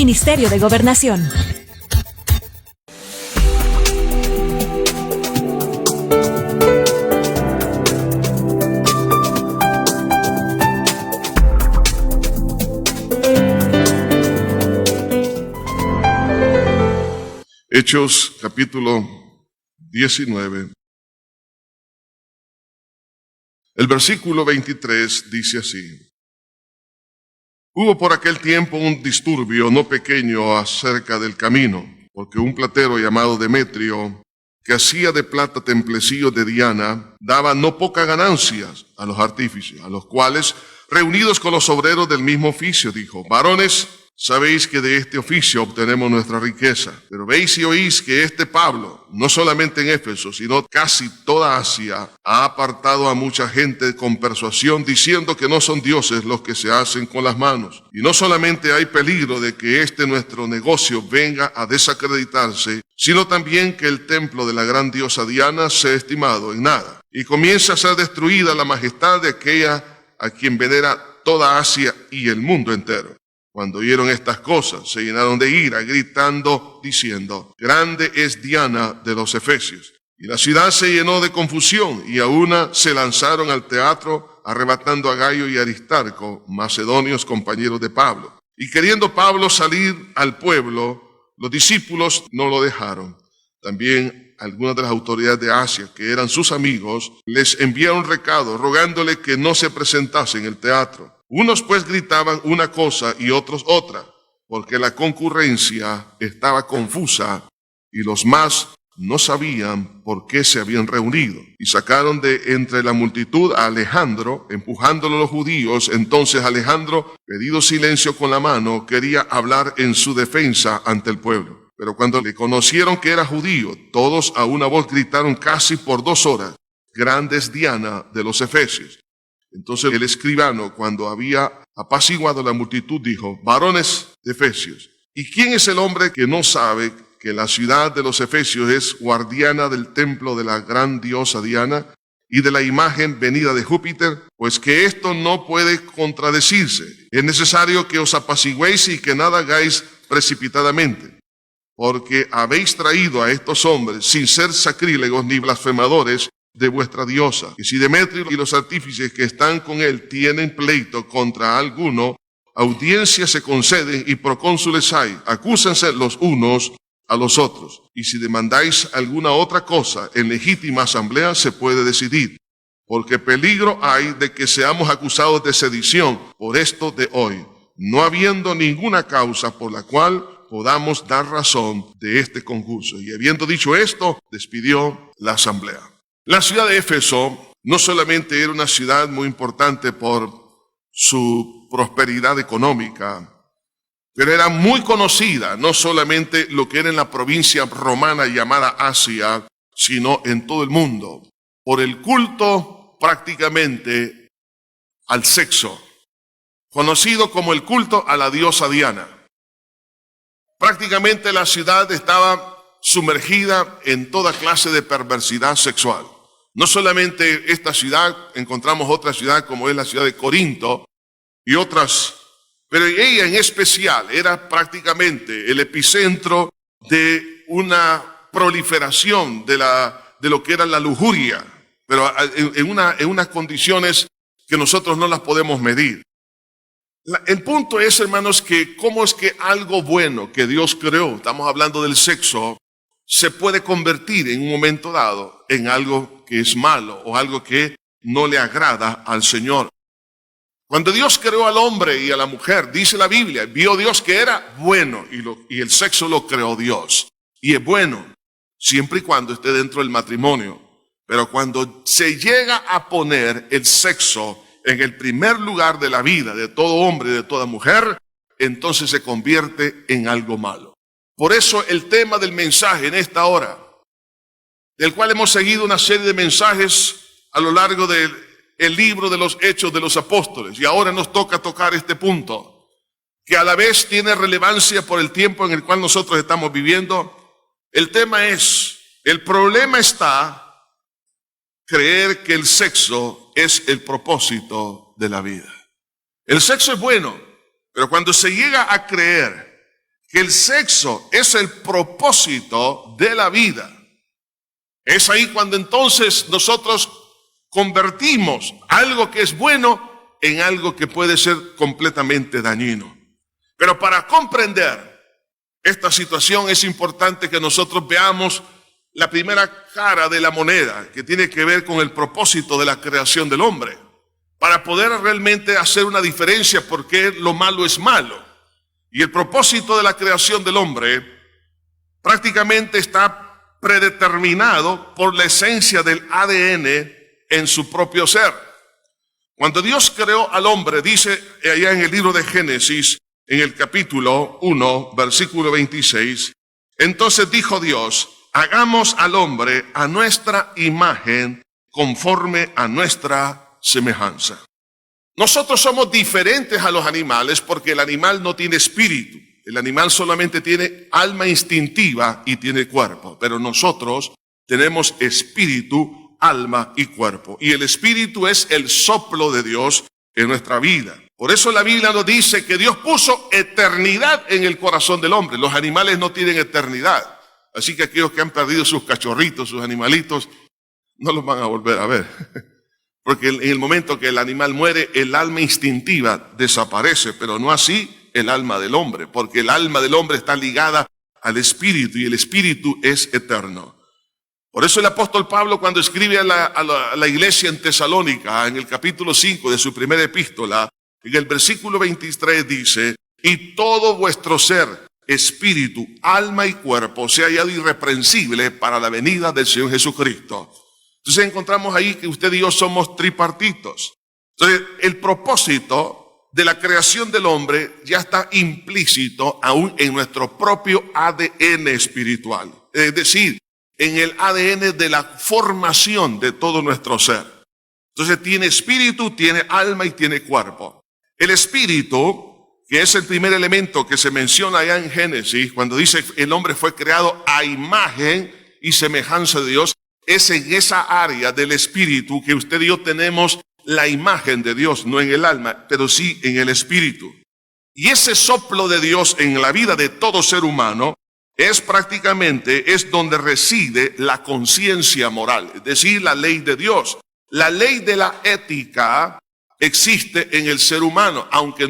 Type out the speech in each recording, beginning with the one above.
Ministerio de Gobernación. Hechos capítulo 19. El versículo 23 dice así: Hubo por aquel tiempo un disturbio no pequeño acerca del camino, porque un platero llamado Demetrio, que hacía de plata templecillos de Diana, daba no pocas ganancias a los artífices, a los cuales, reunidos con los obreros del mismo oficio, dijo: Varones, sabéis que de este oficio obtenemos nuestra riqueza, pero veis y oís que este Pablo, no solamente en Éfeso, sino casi toda Asia, ha apartado a mucha gente con persuasión, diciendo que no son dioses los que se hacen con las manos. Y no solamente hay peligro de que nuestro negocio venga a desacreditarse, sino también que el templo de la gran diosa Diana sea estimado en nada, y comience a ser destruida la majestad de aquella a quien venera toda Asia y el mundo entero. Cuando oyeron estas cosas, se llenaron de ira, gritando, diciendo: Grande es Diana de los Efesios. Y la ciudad se llenó de confusión, y a una se lanzaron al teatro, arrebatando a Gayo y Aristarco, macedonios compañeros de Pablo. Y queriendo Pablo salir al pueblo, los discípulos no lo dejaron. También algunas de las autoridades de Asia, que eran sus amigos, les enviaron recado, rogándole que no se presentase en el teatro. Unos pues gritaban una cosa y otros otra, porque la concurrencia estaba confusa y los más no sabían por qué se habían reunido. Y sacaron de entre la multitud a Alejandro, empujándolo los judíos. Entonces Alejandro, pedido silencio con la mano, quería hablar en su defensa ante el pueblo. Pero cuando le conocieron que era judío, todos a una voz gritaron casi por 2 horas: Grande es Diana de los Efesios. Entonces el escribano, cuando había apaciguado la multitud, dijo: Varones de Efesios, ¿y quién es el hombre que no sabe que la ciudad de los Efesios es guardiana del templo de la gran diosa Diana y de la imagen venida de Júpiter? Pues que esto no puede contradecirse. Es necesario que os apaciguéis y que nada hagáis precipitadamente, porque habéis traído a estos hombres sin ser sacrílegos ni blasfemadores de vuestra diosa. Y si Demetrio y los artífices que están con él tienen pleito contra alguno, audiencias se conceden y procónsules hay. Acúsense los unos a los otros. Y si demandáis alguna otra cosa, en legítima asamblea se puede decidir. Porque peligro hay de que seamos acusados de sedición por esto de hoy, no habiendo ninguna causa por la cual podamos dar razón de este concurso. Y habiendo dicho esto, despidió la asamblea. La ciudad de Éfeso no solamente era una ciudad muy importante por su prosperidad económica, pero era muy conocida, no solamente lo que era en la provincia romana llamada Asia, sino en todo el mundo, por el culto prácticamente al sexo, conocido como el culto a la diosa Diana. Prácticamente la ciudad estaba sumergida en toda clase de perversidad sexual. No solamente esta ciudad, encontramos otra ciudad como es la ciudad de Corinto y otras, pero ella en especial era prácticamente el epicentro de una proliferación de lo que era la lujuria, pero en unas condiciones que nosotros no las podemos medir. El punto es, hermanos, que cómo es que algo bueno que Dios creó, estamos hablando del sexo, se puede convertir en un momento dado en algo que es malo o algo que no le agrada al Señor. Cuando Dios creó al hombre y a la mujer, dice la Biblia, vio Dios que era bueno y el sexo lo creó Dios. Y es bueno siempre y cuando esté dentro del matrimonio. Pero cuando se llega a poner el sexo en el primer lugar de la vida de todo hombre y de toda mujer, entonces se convierte en algo malo. Por eso el tema del mensaje en esta hora, del cual hemos seguido una serie de mensajes a lo largo del libro de los Hechos de los Apóstoles, y ahora nos toca tocar este punto, que a la vez tiene relevancia por el tiempo en el cual nosotros estamos viviendo. El tema es, el problema está creer que el sexo es el propósito de la vida. El sexo es bueno, pero cuando se llega a creer que el sexo es el propósito de la vida. Es ahí cuando entonces nosotros convertimos algo que es bueno en algo que puede ser completamente dañino. Pero para comprender esta situación es importante que nosotros veamos la primera cara de la moneda, que tiene que ver con el propósito de la creación del hombre, para poder realmente hacer una diferencia por qué lo malo es malo. Y el propósito de la creación del hombre prácticamente está predeterminado por la esencia del ADN en su propio ser. Cuando Dios creó al hombre, dice allá en el libro de Génesis, en el capítulo 1, versículo 26, entonces dijo Dios, hagamos al hombre a nuestra imagen, conforme a nuestra semejanza. Nosotros somos diferentes a los animales porque el animal no tiene espíritu. El animal solamente tiene alma instintiva y tiene cuerpo, pero nosotros tenemos espíritu, alma y cuerpo. Y el espíritu es el soplo de Dios en nuestra vida. Por eso la Biblia nos dice que Dios puso eternidad en el corazón del hombre. Los animales no tienen eternidad. Así que aquellos que han perdido sus cachorritos, sus animalitos, no los van a volver a ver. Porque en el momento que el animal muere, el alma instintiva desaparece, pero no así el alma del hombre, porque el alma del hombre está ligada al espíritu y el espíritu es eterno. Por eso el apóstol Pablo, cuando escribe a la iglesia en Tesalónica, en el capítulo 5 de su primera epístola, en el versículo 23 dice, y todo vuestro ser, espíritu, alma y cuerpo sea hallado irreprensible para la venida del Señor Jesucristo. Entonces encontramos ahí que usted y yo somos tripartitos. Entonces el propósito de la creación del hombre ya está implícito aún en nuestro propio ADN espiritual. Es decir, en el ADN de la formación de todo nuestro ser. Entonces tiene espíritu, tiene alma y tiene cuerpo. El espíritu, que es el primer elemento que se menciona allá en Génesis, cuando dice el hombre fue creado a imagen y semejanza de Dios, es en esa área del espíritu que usted y yo tenemos la imagen de Dios, no en el alma, pero sí en el espíritu. Y ese soplo de Dios en la vida de todo ser humano es donde reside la conciencia moral, es decir, la ley de Dios. La ley de la ética existe en el ser humano, aunque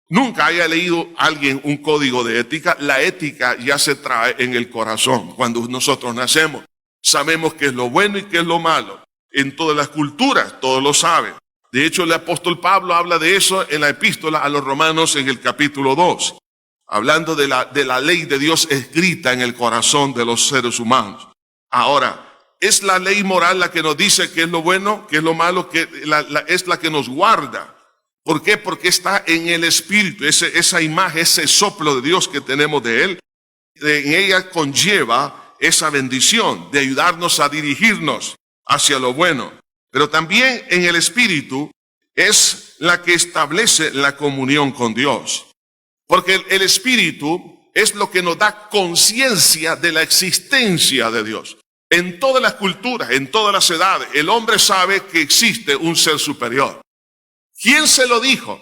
nunca haya leído alguien un código de ética, la ética ya se trae en el corazón. Cuando nosotros nacemos, sabemos qué es lo bueno y qué es lo malo. En todas las culturas, todos lo saben. De hecho, el apóstol Pablo habla de eso en la epístola a los Romanos en el capítulo 2, hablando de la ley de Dios escrita en el corazón de los seres humanos. Ahora, es la ley moral la que nos dice qué es lo bueno, qué es lo malo, es la que nos guarda. ¿Por qué? Porque está en el espíritu, esa imagen, ese soplo de Dios que tenemos de Él, en ella conlleva esa bendición de ayudarnos a dirigirnos hacia lo bueno. Pero también en el espíritu es la que establece la comunión con Dios. Porque el espíritu es lo que nos da conciencia de la existencia de Dios. En todas las culturas, en todas las edades, el hombre sabe que existe un ser superior. ¿Quién se lo dijo?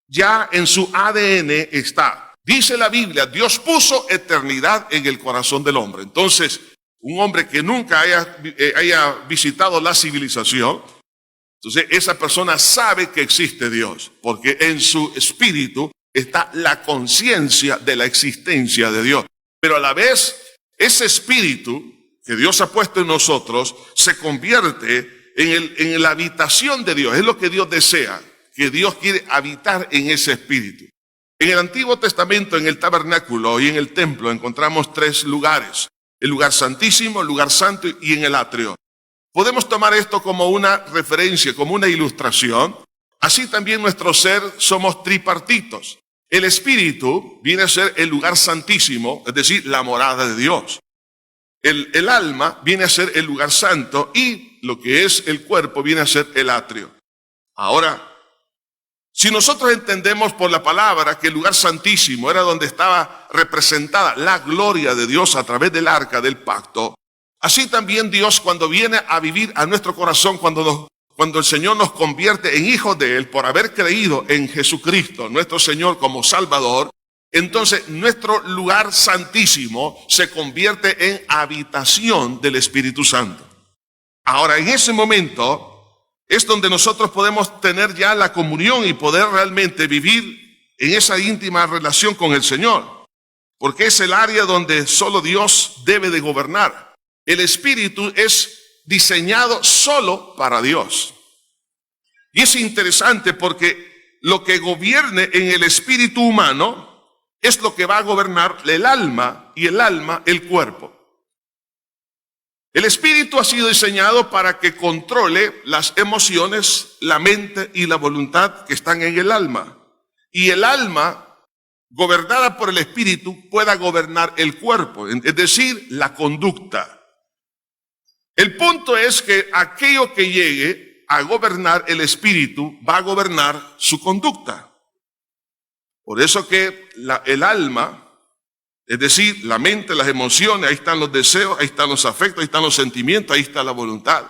Ya en su ADN está. Dice la Biblia, Dios puso eternidad en el corazón del hombre. Entonces, un hombre que nunca haya visitado la civilización, entonces esa persona sabe que existe Dios, porque en su espíritu está la conciencia de la existencia de Dios. Pero a la vez, ese espíritu que Dios ha puesto en nosotros se convierte en la habitación de Dios. Es lo que Dios desea, que Dios quiere habitar en ese espíritu. En el Antiguo Testamento, en el tabernáculo y en el templo encontramos 3 lugares. El lugar santísimo, el lugar santo y en el atrio. Podemos tomar esto como una referencia, como una ilustración. Así también nuestro ser somos tripartitos. El espíritu viene a ser el lugar santísimo, es decir, la morada de Dios. El alma viene a ser el lugar santo y lo que es el cuerpo viene a ser el atrio. Ahora, si nosotros entendemos por la palabra que el lugar santísimo era donde estaba representada la gloria de Dios a través del arca del pacto, así también Dios cuando viene a vivir a nuestro corazón, cuando el Señor nos convierte en hijos de Él por haber creído en Jesucristo, nuestro Señor como Salvador, entonces nuestro lugar santísimo se convierte en habitación del Espíritu Santo. Ahora, en ese momento es donde nosotros podemos tener ya la comunión y poder realmente vivir en esa íntima relación con el Señor, porque es el área donde solo Dios debe de gobernar. El Espíritu es diseñado solo para Dios. Y es interesante porque lo que gobierne en el espíritu humano es lo que va a gobernar el alma, y el alma el cuerpo. El espíritu ha sido diseñado para que controle las emociones, la mente y la voluntad que están en el alma. Y el alma, gobernada por el espíritu, pueda gobernar el cuerpo, es decir, la conducta. El punto es que aquello que llegue a gobernar el espíritu va a gobernar su conducta. Por eso que el alma, es decir, la mente, las emociones, ahí están los deseos, ahí están los afectos, ahí están los sentimientos, ahí está la voluntad.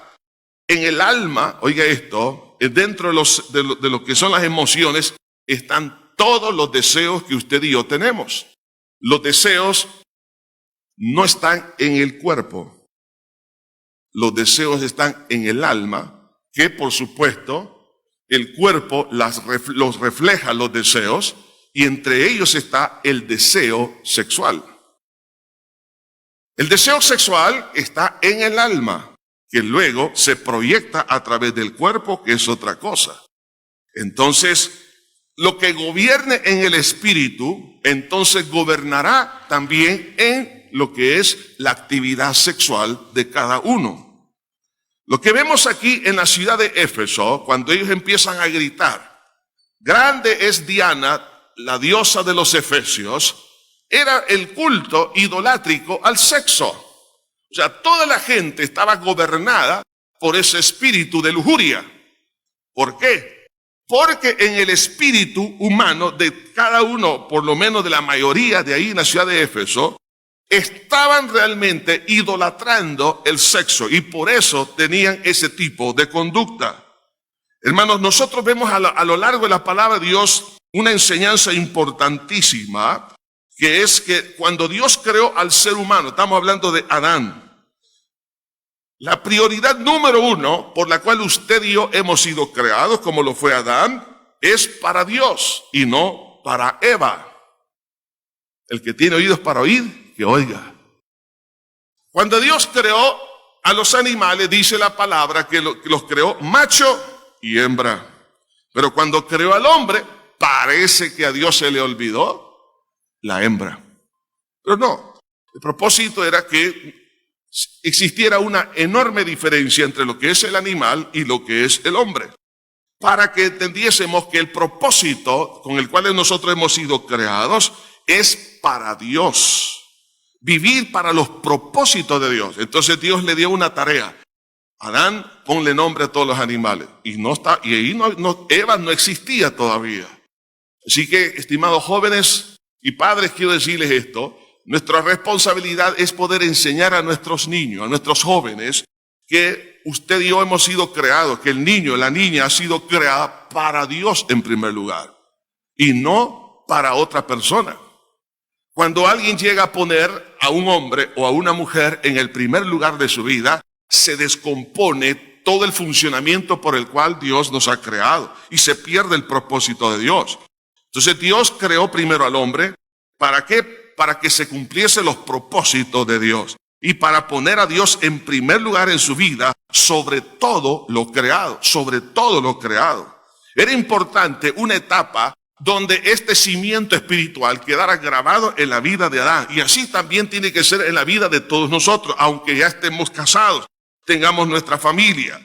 En el alma, oiga esto, dentro de lo que son las emociones, están todos los deseos que usted y yo tenemos. Los deseos no están en el cuerpo. Los deseos están en el alma, que por supuesto el cuerpo los refleja los deseos, y entre ellos está el deseo sexual. El deseo sexual está en el alma, que luego se proyecta a través del cuerpo, que es otra cosa. Entonces, lo que gobierne en el espíritu, entonces gobernará también en lo que es la actividad sexual de cada uno. Lo que vemos aquí en la ciudad de Éfeso, cuando ellos empiezan a gritar, grande es Diana, la diosa de los efesios, era el culto idolátrico al sexo. O sea, toda la gente estaba gobernada por ese espíritu de lujuria. ¿Por qué? Porque en el espíritu humano de cada uno, por lo menos de la mayoría de ahí en la ciudad de Éfeso, estaban realmente idolatrando el sexo y por eso tenían ese tipo de conducta. Hermanos, nosotros vemos a lo largo de la palabra de Dios una enseñanza importantísima, que es que cuando Dios creó al ser humano, estamos hablando de Adán, la prioridad número uno por la cual usted y yo hemos sido creados, como lo fue Adán, es para Dios y no para Eva. El que tiene oídos para oír, que oiga. Cuando Dios creó a los animales, dice la palabra que los creó macho y hembra. Pero cuando creó al hombre, parece que a Dios se le olvidó la hembra. Pero no, el propósito era que existiera una enorme diferencia entre lo que es el animal y lo que es el hombre, para que entendiésemos que el propósito con el cual nosotros hemos sido creados es para Dios, vivir para los propósitos de Dios. Entonces Dios le dio una tarea: Adán, ponle nombre a todos los animales. Y ahí Eva no existía todavía. Así que, estimados jóvenes y padres, quiero decirles esto: nuestra responsabilidad es poder enseñar a nuestros niños, a nuestros jóvenes, que usted y yo hemos sido creados, que el niño, la niña ha sido creada para Dios en primer lugar y no para otra persona. Cuando alguien llega a poner a un hombre o a una mujer en el primer lugar de su vida, se descompone todo el funcionamiento por el cual Dios nos ha creado y se pierde el propósito de Dios. Entonces Dios creó primero al hombre, ¿para qué? Para que se cumpliesen los propósitos de Dios y para poner a Dios en primer lugar en su vida sobre todo lo creado, sobre todo lo creado. Era importante una etapa donde este cimiento espiritual quedara grabado en la vida de Adán, y así también tiene que ser en la vida de todos nosotros, aunque ya estemos casados, tengamos nuestra familia.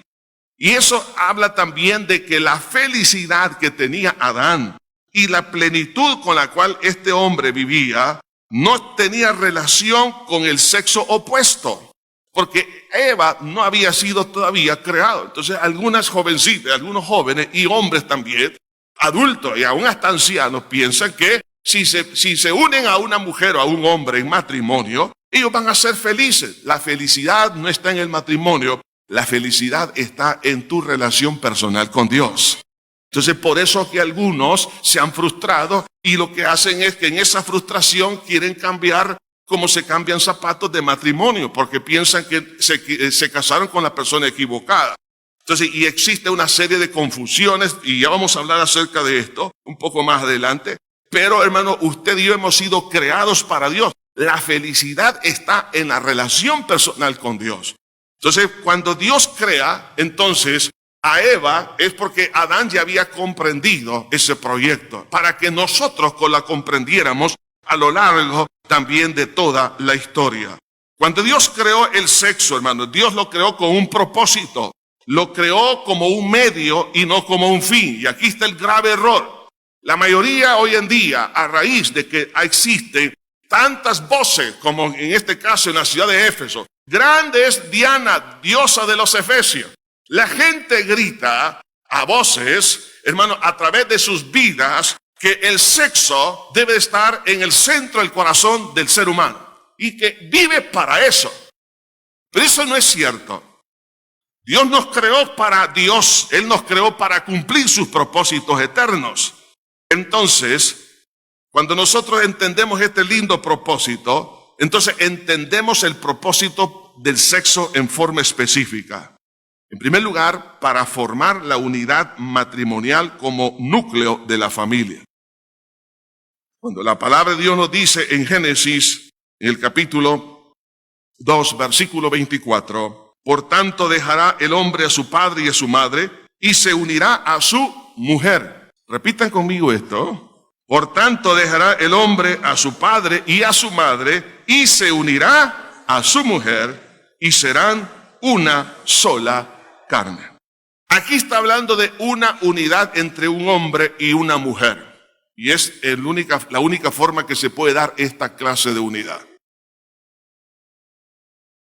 Y eso habla también de que la felicidad que tenía Adán y la plenitud con la cual este hombre vivía no tenía relación con el sexo opuesto, porque Eva no había sido todavía creado. Entonces algunas jovencitas, algunos jóvenes y hombres también, adultos y aún hasta ancianos, piensan que si se unen a una mujer o a un hombre en matrimonio, ellos van a ser felices. La felicidad no está en el matrimonio, la felicidad está en tu relación personal con Dios. Entonces, por eso que algunos se han frustrado y lo que hacen es que en esa frustración quieren cambiar como se cambian zapatos de matrimonio, porque piensan que se casaron con la persona equivocada. Entonces, y existe una serie de confusiones, y ya vamos a hablar acerca de esto un poco más adelante. Pero, hermano, usted y yo hemos sido creados para Dios. La felicidad está en la relación personal con Dios. Entonces, cuando Dios crea, entonces, a Eva es porque Adán ya había comprendido ese proyecto, para que nosotros la comprendiéramos a lo largo también de toda la historia. Cuando Dios creó el sexo, hermano, Dios lo creó con un propósito. Lo creó como un medio y no como un fin. Y aquí está el grave error. La mayoría hoy en día, a raíz de que existen tantas voces, como en este caso en la ciudad de Éfeso, grande es Diana, diosa de los efesios. La gente grita a voces, hermano, a través de sus vidas, que el sexo debe estar en el centro del corazón del ser humano y que vive para eso. Pero eso no es cierto. Dios nos creó para Dios, Él nos creó para cumplir sus propósitos eternos. Entonces, cuando nosotros entendemos este lindo propósito, entonces entendemos el propósito del sexo en forma específica. En primer lugar, para formar la unidad matrimonial como núcleo de la familia. Cuando la palabra de Dios nos dice en Génesis, en el capítulo 2, versículo 24, por tanto dejará el hombre a su padre y a su madre y se unirá a su mujer. Repitan conmigo esto. Por tanto dejará el hombre a su padre y a su madre y se unirá a su mujer y serán una sola carne. Aquí está hablando de una unidad entre un hombre y una mujer. Y es la única forma que se puede dar esta clase de unidad.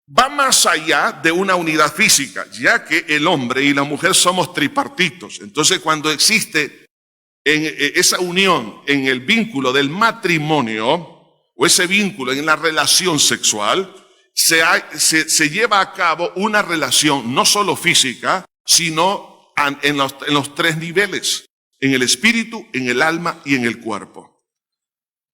Va más allá de una unidad física, ya que el hombre y la mujer somos tripartitos. Entonces, cuando existe esa unión en el vínculo del matrimonio, o ese vínculo en la relación sexual, se lleva a cabo una relación no solo física, sino en los tres niveles, en el espíritu, en el alma y en el cuerpo.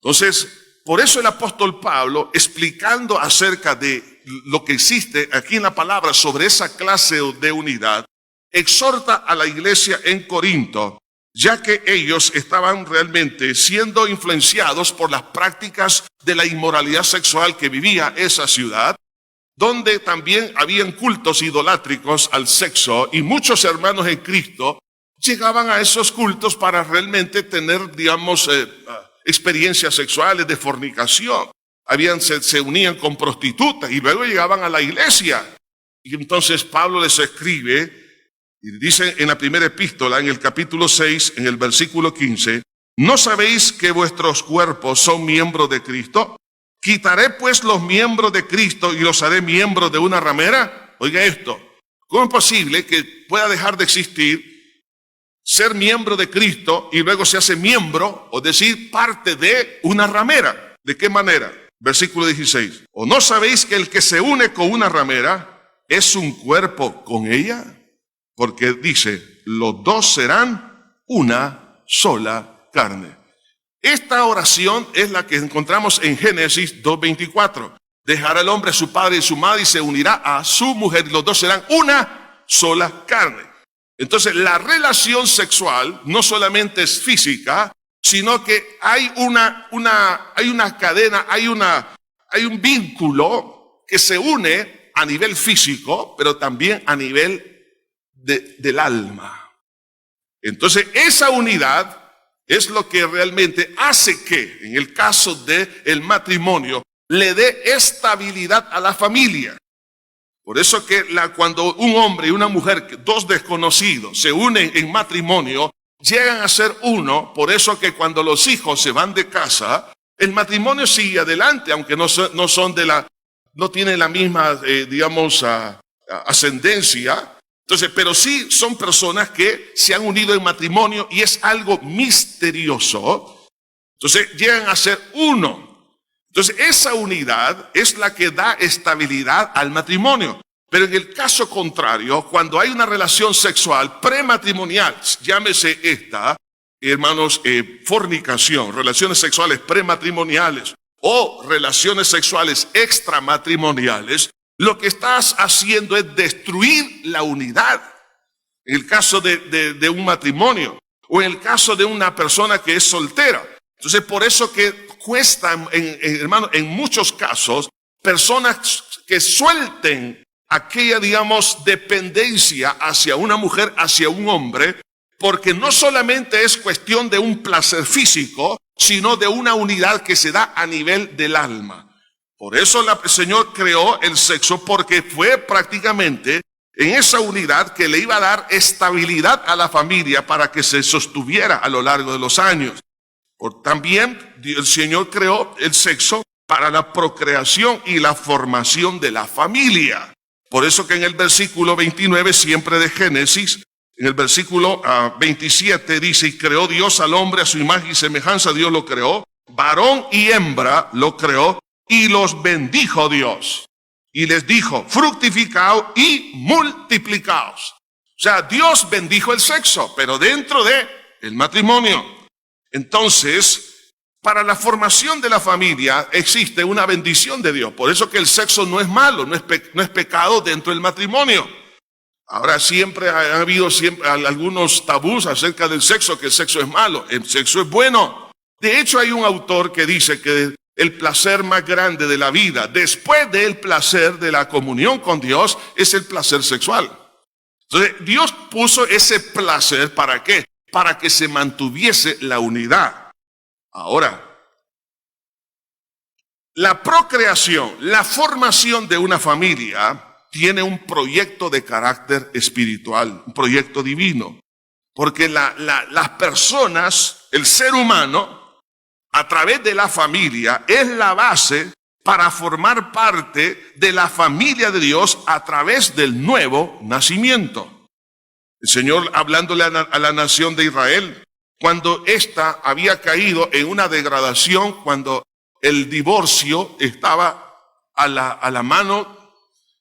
Entonces, por eso el apóstol Pablo, explicando acerca de lo que existe aquí en la palabra sobre esa clase de unidad, exhorta a la iglesia en Corinto, ya que ellos estaban realmente siendo influenciados por las prácticas de la inmoralidad sexual que vivía esa ciudad, donde también habían cultos idolátricos al sexo, y muchos hermanos en Cristo llegaban a esos cultos para realmente tener, digamos, experiencias sexuales de fornicación. Se unían con prostitutas y luego llegaban a la iglesia. Y entonces Pablo les escribe y dice en la primera epístola, en el capítulo 6, en el versículo 15, ¿no sabéis que vuestros cuerpos son miembros de Cristo? ¿Quitaré pues los miembros de Cristo y los haré miembros de una ramera? Oiga esto, ¿cómo es posible que pueda dejar de existir ser miembro de Cristo y luego se hace miembro, o decir, parte de una ramera? ¿De qué manera? Versículo 16. ¿O no sabéis que el que se une con una ramera es un cuerpo con ella? Porque dice, los dos serán una sola carne. Esta oración es la que encontramos en Génesis 2:24. Dejará el hombre a su padre y su madre y se unirá a su mujer y los dos serán una sola carne. Entonces, la relación sexual no solamente es física, sino que hay una cadena, hay un vínculo que se une a nivel físico, pero también a nivel del alma. Entonces, esa unidad es lo que realmente hace que, en el caso del matrimonio, le dé estabilidad a la familia. Por eso que cuando un hombre y una mujer, dos desconocidos, se unen en matrimonio, llegan a ser uno. Por eso que cuando los hijos se van de casa, el matrimonio sigue adelante, aunque no tienen la misma, ascendencia. Entonces, pero sí son personas que se han unido en matrimonio y es algo misterioso. Entonces, llegan a ser uno. Entonces, esa unidad es la que da estabilidad al matrimonio. Pero en el caso contrario, cuando hay una relación sexual prematrimonial, llámese esta, hermanos, fornicación, relaciones sexuales prematrimoniales o relaciones sexuales extramatrimoniales, lo que estás haciendo es destruir la unidad. En el caso de un matrimonio o en el caso de una persona que es soltera. Entonces, por eso que cuesta, hermano, en muchos casos, personas que suelten aquella, digamos, dependencia hacia una mujer, hacia un hombre, porque no solamente es cuestión de un placer físico, sino de una unidad que se da a nivel del alma. Por eso el Señor creó el sexo, porque fue prácticamente en esa unidad que le iba a dar estabilidad a la familia para que se sostuviera a lo largo de los años. También el Señor creó el sexo para la procreación y la formación de la familia. Por eso que en el versículo 29 siempre de Génesis, en el versículo 27 dice, y creó Dios al hombre a su imagen y semejanza, Dios lo creó, varón y hembra lo creó, y los bendijo Dios. Y les dijo, fructificaos y multiplicaos. O sea, Dios bendijo el sexo, pero dentro de el matrimonio. Entonces, para la formación de la familia existe una bendición de Dios. Por eso que el sexo no es malo, no es pecado dentro del matrimonio. Ahora siempre ha habido algunos tabús acerca del sexo, que el sexo es malo. El sexo es bueno. De hecho, hay un autor que dice que el placer más grande de la vida, después del placer de la comunión con Dios, es el placer sexual. Entonces, Dios puso ese placer, ¿para qué? Para que se mantuviese la unidad. Ahora, la procreación, la formación de una familia tiene un proyecto de carácter espiritual, un proyecto divino. Porque las personas, el ser humano, a través de la familia, es la base para formar parte de la familia de Dios a través del nuevo nacimiento. El Señor, hablándole a la nación de Israel, cuando ésta había caído en una degradación, cuando el divorcio estaba a la mano,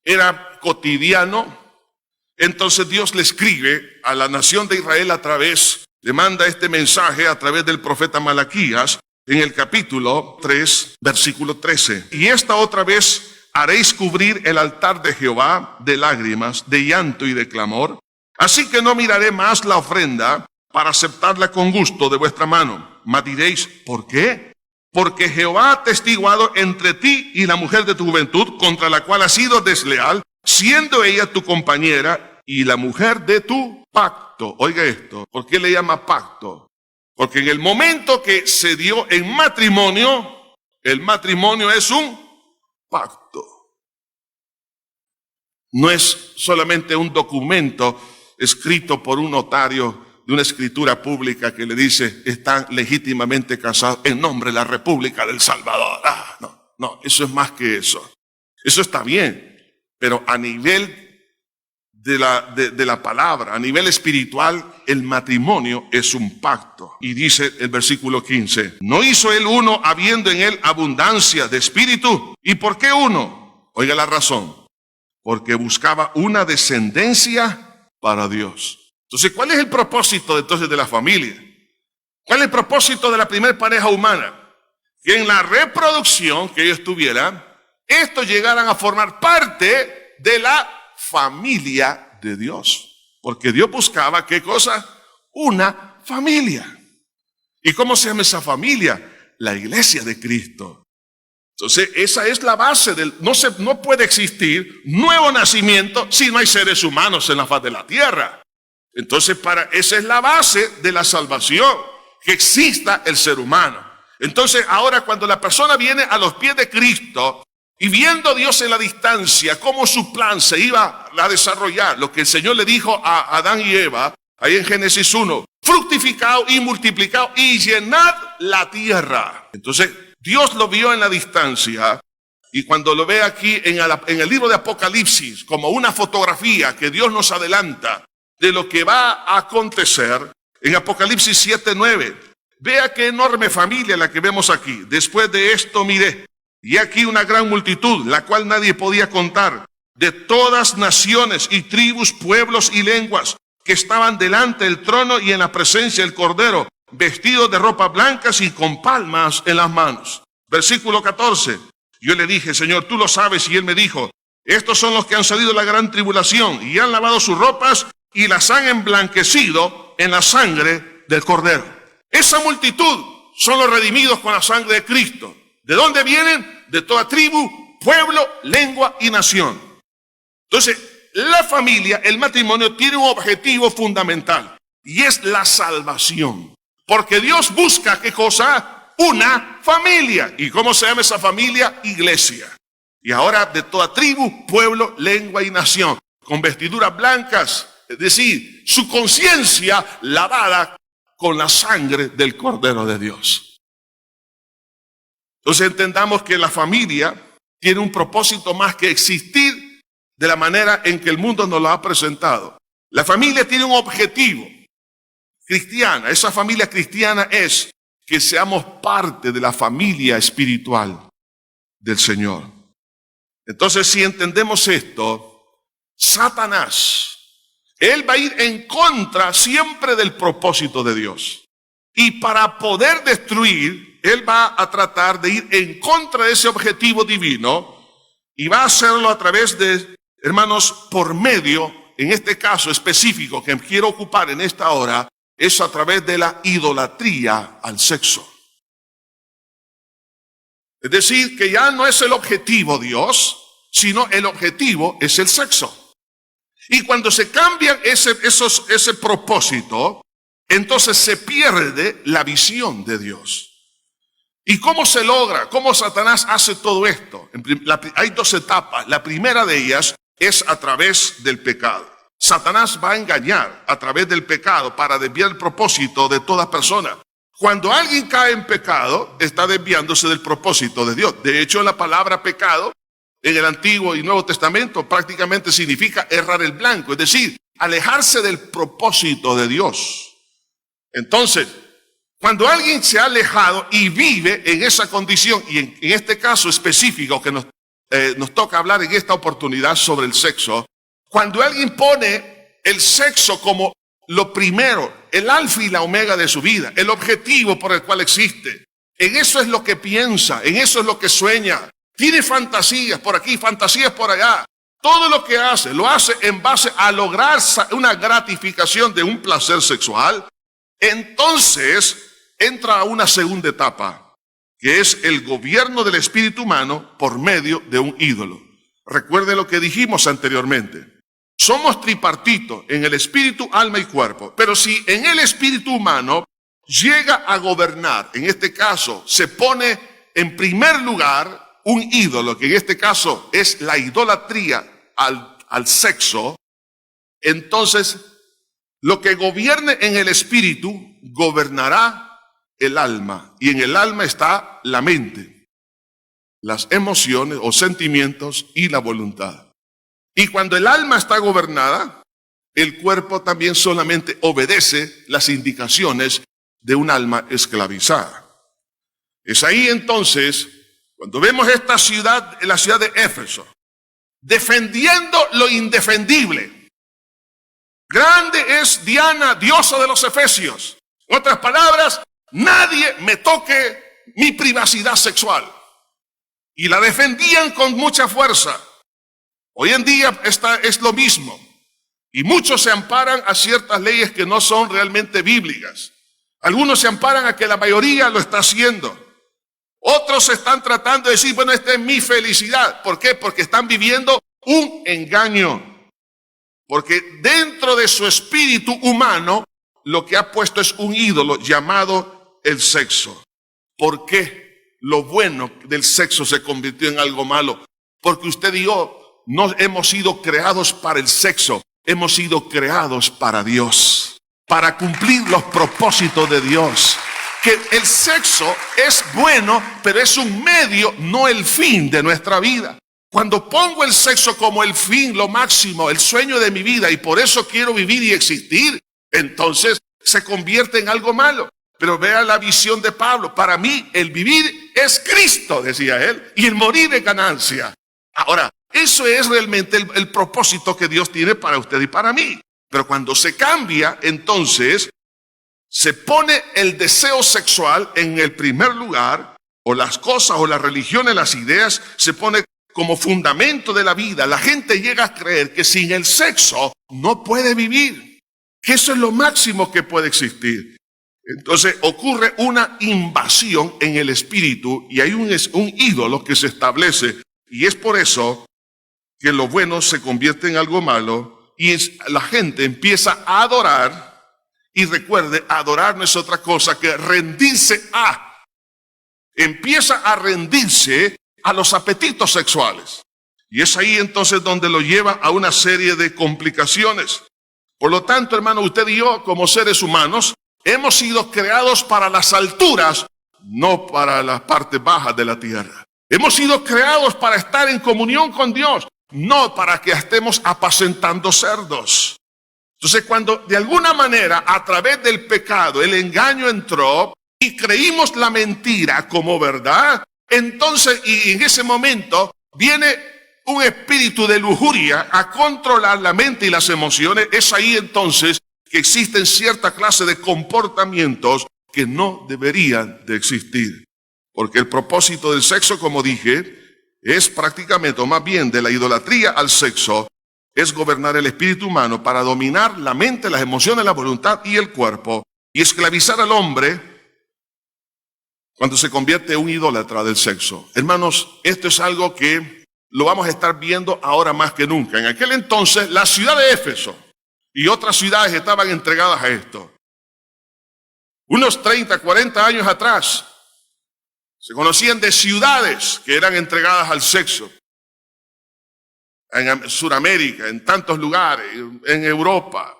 era cotidiano, entonces Dios le escribe a la nación de Israel le manda este mensaje a través del profeta Malaquías, en el capítulo 3, versículo 13. Y esta otra vez haréis cubrir el altar de Jehová de lágrimas, de llanto y de clamor. Así que no miraré más la ofrenda para aceptarla con gusto de vuestra mano. Mas diréis, ¿por qué? Porque Jehová ha testiguado entre ti y la mujer de tu juventud, contra la cual has sido desleal, siendo ella tu compañera y la mujer de tu pacto. Oiga esto, ¿por qué le llama pacto? Porque en el momento que se dio en matrimonio, el matrimonio es un pacto. No es solamente un documento escrito por un notario de una escritura pública que le dice, están legítimamente casados en nombre de la República del Salvador. No, eso es más que eso. Eso está bien, pero a nivel de la palabra, a nivel espiritual, el matrimonio es un pacto. Y dice el versículo 15, ¿no hizo él uno habiendo en él abundancia de espíritu? ¿Y por qué uno? Oiga la razón, porque buscaba una descendencia para Dios. Entonces, ¿cuál es el propósito entonces de la familia? ¿Cuál es el propósito de la primera pareja humana? Que en la reproducción que ellos tuvieran, estos llegaran a formar parte de la familia de Dios. Porque Dios buscaba, ¿qué cosa? Una familia. ¿Y cómo se llama esa familia? La iglesia de Cristo. Entonces, esa es la base no puede existir nuevo nacimiento si no hay seres humanos en la faz de la tierra. Entonces, esa es la base de la salvación, que exista el ser humano. Entonces, ahora cuando la persona viene a los pies de Cristo y viendo a Dios en la distancia, cómo su plan se iba a desarrollar, lo que el Señor le dijo a Adán y Eva, ahí en Génesis 1, fructificad y multiplicad y llenad la tierra. Entonces, Dios lo vio en la distancia, y cuando lo ve aquí en el libro de Apocalipsis, como una fotografía que Dios nos adelanta de lo que va a acontecer, en Apocalipsis 7:9, vea qué enorme familia la que vemos aquí. Después de esto miré, y aquí una gran multitud, la cual nadie podía contar, de todas naciones y tribus, pueblos y lenguas, que estaban delante del trono y en la presencia del Cordero, vestidos de ropas blancas y con palmas en las manos. Versículo 14. Yo le dije, Señor, tú lo sabes, y él me dijo, estos son los que han salido de la gran tribulación y han lavado sus ropas y las han emblanquecido en la sangre del Cordero. Esa multitud son los redimidos con la sangre de Cristo. ¿De dónde vienen? De toda tribu, pueblo, lengua y nación. Entonces, la familia, el matrimonio, tiene un objetivo fundamental, y es la salvación. Porque Dios busca, ¿qué cosa? Una familia. ¿Y cómo se llama esa familia? Iglesia. Y ahora de toda tribu, pueblo, lengua y nación, con vestiduras blancas, es decir, su conciencia lavada con la sangre del Cordero de Dios. Entonces entendamos que la familia tiene un propósito más que existir de la manera en que el mundo nos lo ha presentado. La familia tiene un objetivo cristiana. Esa familia cristiana es que seamos parte de la familia espiritual del Señor. Entonces, si entendemos esto, Satanás, él va a ir en contra siempre del propósito de Dios. Y para poder destruir, él va a tratar de ir en contra de ese objetivo divino, y va a hacerlo a través de, hermanos, por medio, en este caso específico que quiero ocupar en esta hora, es a través de la idolatría al sexo. Es decir, que ya no es el objetivo Dios, sino el objetivo es el sexo. Y cuando se cambia ese propósito, entonces se pierde la visión de Dios. ¿Y cómo se logra? ¿Cómo Satanás hace todo esto? Hay dos etapas. La primera de ellas es a través del pecado. Satanás va a engañar a través del pecado para desviar el propósito de toda persona. Cuando alguien cae en pecado, está desviándose del propósito de Dios. De hecho, la palabra pecado en el Antiguo y Nuevo Testamento prácticamente significa errar el blanco, es decir, alejarse del propósito de Dios. Entonces, cuando alguien se ha alejado y vive en esa condición, y en este caso específico que nos toca hablar en esta oportunidad sobre el sexo, cuando alguien pone el sexo como lo primero, el alfa y la omega de su vida, el objetivo por el cual existe, en eso es lo que piensa, en eso es lo que sueña, tiene fantasías por aquí, fantasías por allá, todo lo que hace, lo hace en base a lograr una gratificación de un placer sexual, entonces entra a una segunda etapa, que es el gobierno del espíritu humano por medio de un ídolo. Recuerde lo que dijimos anteriormente. Somos tripartitos en el espíritu, alma y cuerpo. Pero si en el espíritu humano llega a gobernar, en este caso se pone en primer lugar un ídolo, que en este caso es la idolatría al sexo, entonces lo que gobierne en el espíritu gobernará el alma. Y en el alma está la mente, las emociones o sentimientos y la voluntad. Y cuando el alma está gobernada, el cuerpo también solamente obedece las indicaciones de un alma esclavizada. Es ahí entonces, cuando vemos esta ciudad, la ciudad de Éfeso, defendiendo lo indefendible. Grande es Diana, diosa de los efesios. En otras palabras, nadie me toque mi privacidad sexual. Y la defendían con mucha fuerza. Hoy en día es lo mismo, y muchos se amparan a ciertas leyes que no son realmente bíblicas. Algunos se amparan a que la mayoría lo está haciendo. Otros están tratando de decir, bueno, esta es mi felicidad. ¿Por qué? Porque están viviendo un engaño. Porque dentro de su espíritu humano, lo que ha puesto es un ídolo llamado el sexo. ¿Por qué lo bueno del sexo se convirtió en algo malo? Porque usted y yo no hemos sido creados para el sexo, hemos sido creados para Dios, para cumplir los propósitos de Dios. Que el sexo es bueno, pero es un medio, no el fin de nuestra vida. Cuando pongo el sexo como el fin, lo máximo, el sueño de mi vida, y por eso quiero vivir y existir, entonces se convierte en algo malo. Pero vea la visión de Pablo. Para mí el vivir es Cristo, decía él, y el morir es ganancia. Ahora, eso es realmente el propósito que Dios tiene para usted y para mí. Pero cuando se cambia, entonces se pone el deseo sexual en el primer lugar, o las cosas, o las religiones, las ideas, se pone como fundamento de la vida. La gente llega a creer que sin el sexo no puede vivir, que eso es lo máximo que puede existir. Entonces ocurre una invasión en el espíritu y hay un ídolo que se establece, y es por eso que lo bueno se convierte en algo malo y la gente empieza a adorar. Y recuerde, adorar no es otra cosa que rendirse empieza a rendirse a los apetitos sexuales. Y es ahí entonces donde lo lleva a una serie de complicaciones. Por lo tanto, hermano, usted y yo como seres humanos hemos sido creados para las alturas, no para las partes bajas de la tierra. Hemos sido creados para estar en comunión con Dios, no para que estemos apacentando cerdos. Entonces, cuando de alguna manera a través del pecado el engaño entró y creímos la mentira como verdad, entonces y en ese momento viene un espíritu de lujuria a controlar la mente y las emociones. Es ahí entonces que existen cierta clase de comportamientos que no deberían de existir. Porque el propósito del sexo, como dije, es prácticamente, o más bien de la idolatría al sexo, es gobernar el espíritu humano para dominar la mente, las emociones, la voluntad y el cuerpo, y esclavizar al hombre cuando se convierte en un idólatra del sexo. Hermanos, esto es algo que lo vamos a estar viendo ahora más que nunca. En aquel entonces, la ciudad de Éfeso y otras ciudades estaban entregadas a esto. Unos 30, 40 años atrás, se conocían de ciudades que eran entregadas al sexo. En Sudamérica, en tantos lugares, en Europa.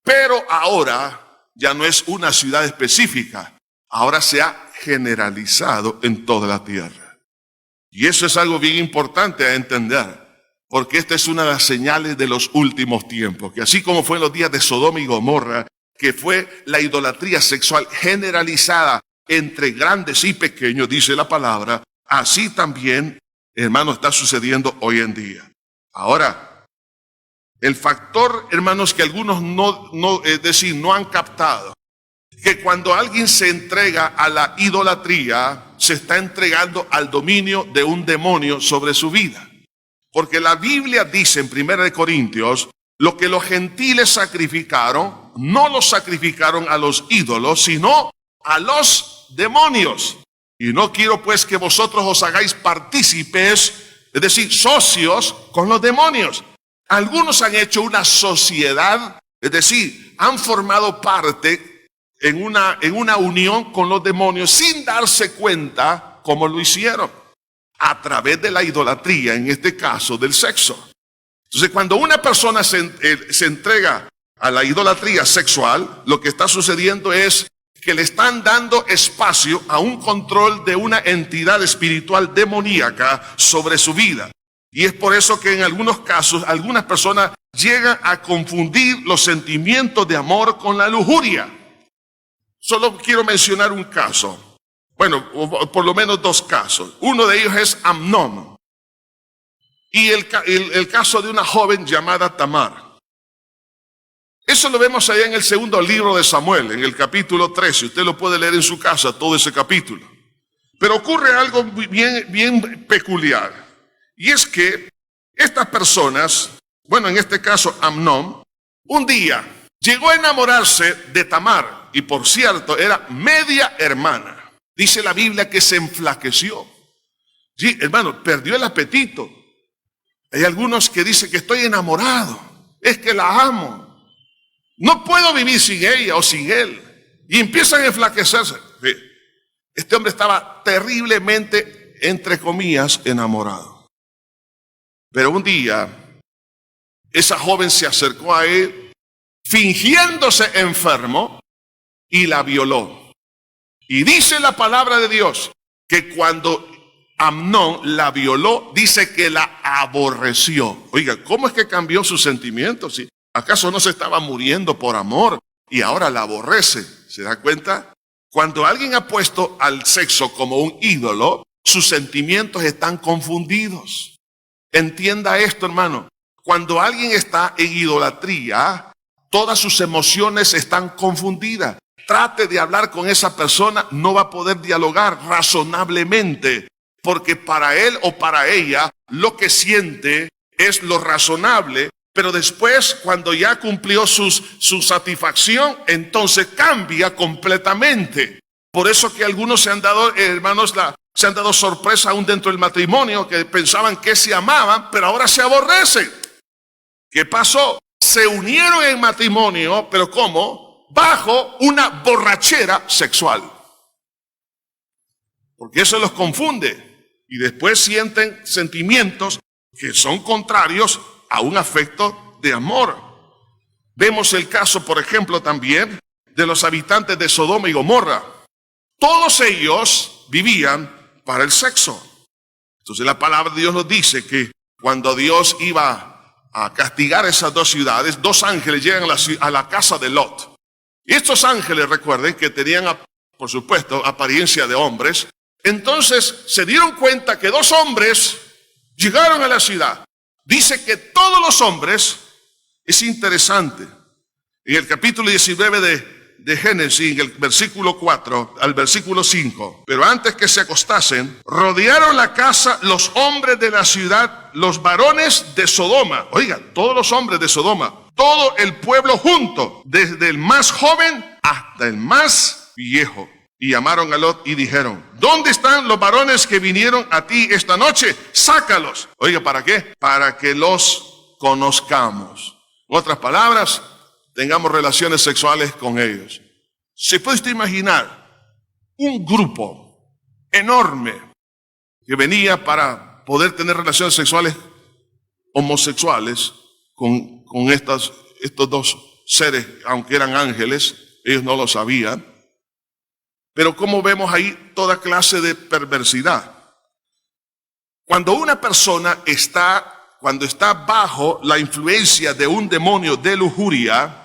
Pero ahora ya no es una ciudad específica. Ahora se ha generalizado en toda la tierra. Y eso es algo bien importante a entender. Porque esta es una de las señales de los últimos tiempos. Que así como fue en los días de Sodoma y Gomorra, que fue la idolatría sexual generalizada entre grandes y pequeños, dice la palabra, así también, hermano, está sucediendo hoy en día. Ahora, el factor, hermanos, que algunos no han captado, que cuando alguien se entrega a la idolatría, se está entregando al dominio de un demonio sobre su vida. Porque la Biblia dice en 1 Corintios, lo que los gentiles sacrificaron, no los sacrificaron a los ídolos, sino a los demonios. Y no quiero pues que vosotros os hagáis partícipes, es decir, socios con los demonios. Algunos han hecho una sociedad, es decir, han formado parte en una unión con los demonios sin darse cuenta cómo lo hicieron. A través de la idolatría, en este caso del sexo. Entonces, cuando una persona se entrega a la idolatría sexual, lo que está sucediendo es que le están dando espacio a un control de una entidad espiritual demoníaca sobre su vida. Y es por eso que en algunos casos, algunas personas llegan a confundir los sentimientos de amor con la lujuria. Solo quiero mencionar un caso. Bueno, por lo menos dos casos. Uno de ellos es Amnón. Y el caso de una joven llamada Tamar. Eso lo vemos allá en el segundo libro de Samuel, en el capítulo 13. Usted lo puede leer en su casa, todo ese capítulo. Pero ocurre algo bien peculiar. Y es que estas personas, bueno, en este caso Amnón, un día llegó a enamorarse de Tamar. Y por cierto, era media hermana. Dice la Biblia que se enflaqueció. Sí, hermano, perdió el apetito. Hay algunos que dicen que estoy enamorado. Es que la amo. No puedo vivir sin ella o sin él. Y empiezan a enflaquecerse. Este hombre estaba terriblemente, entre comillas, enamorado. Pero un día, esa joven se acercó a él, fingiéndose enfermo, y la violó. Y dice la palabra de Dios que cuando Amnón la violó, dice que la aborreció. Oiga, ¿cómo es que cambió sus sentimientos? ¿Sí? ¿Acaso no se estaba muriendo por amor y ahora la aborrece? ¿Se da cuenta? Cuando alguien ha puesto al sexo como un ídolo, sus sentimientos están confundidos. Entienda esto, hermano. Cuando alguien está en idolatría, todas sus emociones están confundidas. Trate de hablar con esa persona, no va a poder dialogar razonablemente, porque para él o para ella lo que siente es lo razonable, pero después cuando ya cumplió su satisfacción, entonces cambia completamente. Por eso que algunos se han dado, hermanos, se han dado sorpresa aún dentro del matrimonio, que pensaban que se amaban, pero ahora se aborrecen. ¿Qué pasó? Se unieron en matrimonio, pero ¿cómo? Bajo una borrachera sexual. Porque eso los confunde. Y después sienten sentimientos que son contrarios a un afecto de amor. Vemos el caso, por ejemplo, también de los habitantes de Sodoma y Gomorra. Todos ellos vivían para el sexo. Entonces la palabra de Dios nos dice que cuando Dios iba a castigar esas dos ciudades, dos ángeles llegan a la casa de Lot. Y estos ángeles, recuerden que tenían, por supuesto, apariencia de hombres. Entonces se dieron cuenta que dos hombres llegaron a la ciudad. Dice que todos los hombres, es interesante, en el capítulo 19 de Génesis, en el versículo 4 al versículo 5, pero antes que se acostasen, rodearon la casa los hombres de la ciudad, los varones de Sodoma. Oiga, todos los hombres de Sodoma, todo el pueblo junto, desde el más joven hasta el más viejo. Y llamaron a Lot y dijeron: ¿dónde están los varones que vinieron a ti esta noche? Sácalos. Oiga, ¿para qué? Para que los conozcamos. En otras palabras, tengamos relaciones sexuales con ellos. ¿Se puede usted imaginar un grupo enorme que venía para poder tener relaciones sexuales homosexuales con estos dos seres, aunque eran ángeles? Ellos no lo sabían. Pero como vemos ahí toda clase de perversidad. Cuando una persona cuando está bajo la influencia de un demonio de lujuria,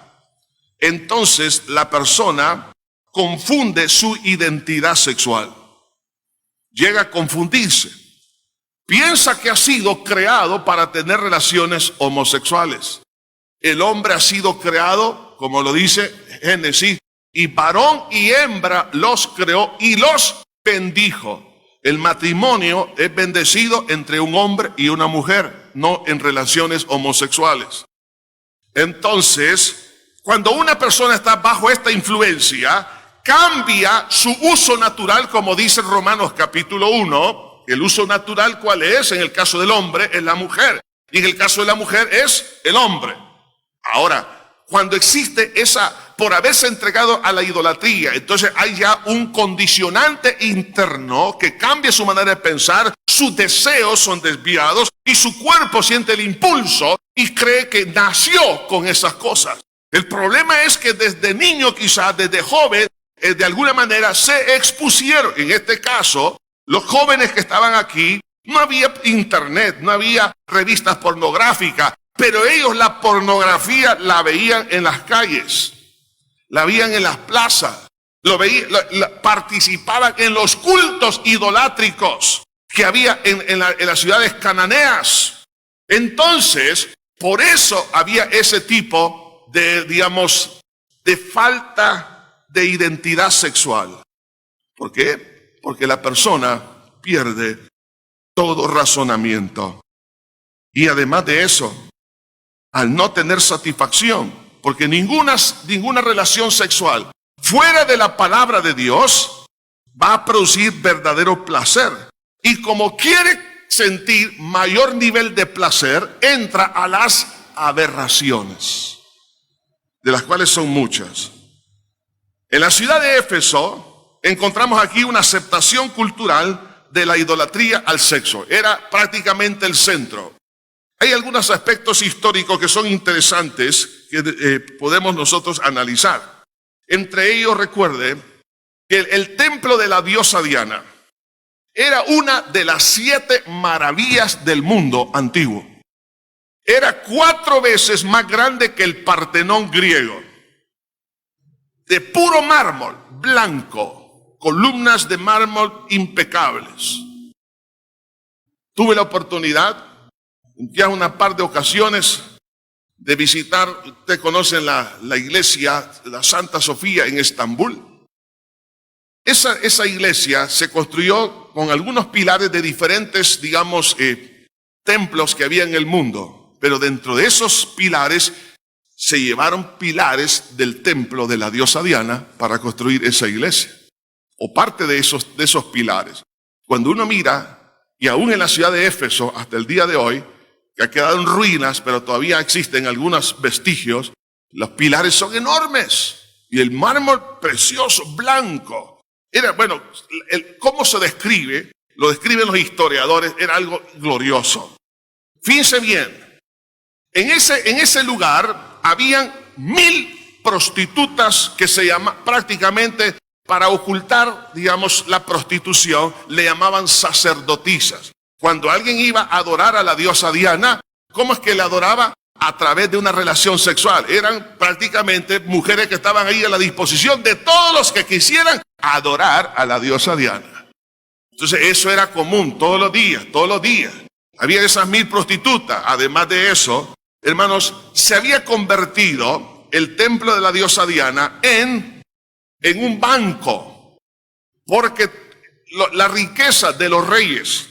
entonces la persona confunde su identidad sexual. Llega a confundirse. Piensa que ha sido creado para tener relaciones homosexuales. El hombre ha sido creado, como lo dice Génesis, y varón y hembra los creó y los bendijo. El matrimonio es bendecido entre un hombre y una mujer, no en relaciones homosexuales. Entonces, cuando una persona está bajo esta influencia, cambia su uso natural, como dice Romanos capítulo 1. El uso natural, ¿cuál es? En el caso del hombre es la mujer, y en el caso de la mujer es el hombre. Ahora, cuando existe por haberse entregado a la idolatría, entonces hay ya un condicionante interno que cambia su manera de pensar, sus deseos son desviados y su cuerpo siente el impulso y cree que nació con esas cosas. El problema es que desde niño, quizás desde joven, de alguna manera se expusieron. En este caso, los jóvenes que estaban aquí, no había internet, no había revistas pornográficas, pero ellos la pornografía la veían en las calles, la veían en las plazas, participaban en los cultos idolátricos que había en las ciudades cananeas. Entonces, por eso había ese tipo de, de falta de identidad sexual. ¿Por qué? Porque la persona pierde todo razonamiento. Y además de eso, al no tener satisfacción, porque ninguna relación sexual fuera de la palabra de Dios va a producir verdadero placer. Y como quiere sentir mayor nivel de placer, entra a las aberraciones, de las cuales son muchas. En la ciudad de Éfeso encontramos aquí una aceptación cultural de la idolatría al sexo. Era prácticamente el centro. Hay algunos aspectos históricos que son interesantes que podemos nosotros analizar. Entre ellos, recuerde que el templo de la diosa Diana era una de las 7 maravillas del mundo antiguo. Era 4 veces más grande que el Partenón griego. De puro mármol blanco, columnas de mármol impecables. Tuve la oportunidad ya una par de ocasiones de visitar, ustedes conocen la iglesia, la Santa Sofía en Estambul. Esa iglesia se construyó con algunos pilares de diferentes, digamos, templos que había en el mundo. Pero dentro de esos pilares se llevaron pilares del templo de la diosa Diana para construir esa iglesia. O parte de esos pilares. Cuando uno mira, y aún en la ciudad de Éfeso, hasta el día de hoy, que ha quedado en ruinas, pero todavía existen algunos vestigios, los pilares son enormes. Y el mármol precioso, blanco. Era, bueno, cómo se describe, lo describen los historiadores, era algo glorioso. Fíjense bien, en ese lugar habían 1000 prostitutas que se llaman prácticamente para ocultar, digamos, la prostitución, le llamaban sacerdotisas. Cuando alguien iba a adorar a la diosa Diana, ¿cómo es que la adoraba? A través de una relación sexual. Eran prácticamente mujeres que estaban ahí a la disposición de todos los que quisieran adorar a la diosa Diana. Entonces eso era común todos los días. Había esas 1000 prostitutas. Además de eso, hermanos, se había convertido el templo de la diosa Diana en un banco. Porque la riqueza de los reyes,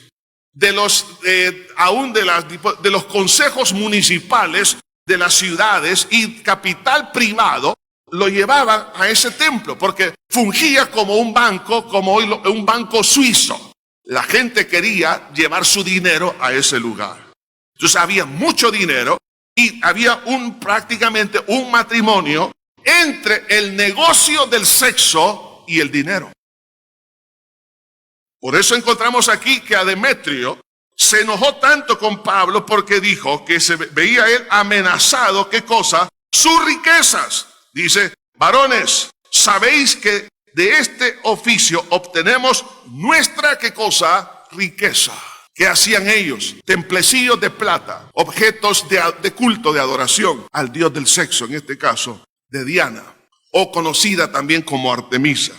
aún de los consejos municipales de las ciudades y capital privado, lo llevaban a ese templo, porque fungía como un banco, como hoy un banco suizo. La gente quería llevar su dinero a ese lugar. Entonces había mucho dinero y había prácticamente un matrimonio entre el negocio del sexo y el dinero. Por eso encontramos aquí que a Demetrio se enojó tanto con Pablo porque dijo que se veía él amenazado, ¿qué cosa? Sus riquezas. Dice, varones, sabéis que de este oficio obtenemos nuestra, ¿qué cosa? Riqueza. ¿Qué hacían ellos? Templecillos de plata, objetos de culto, de adoración al dios del sexo, en este caso, de Diana, o conocida también como Artemisa.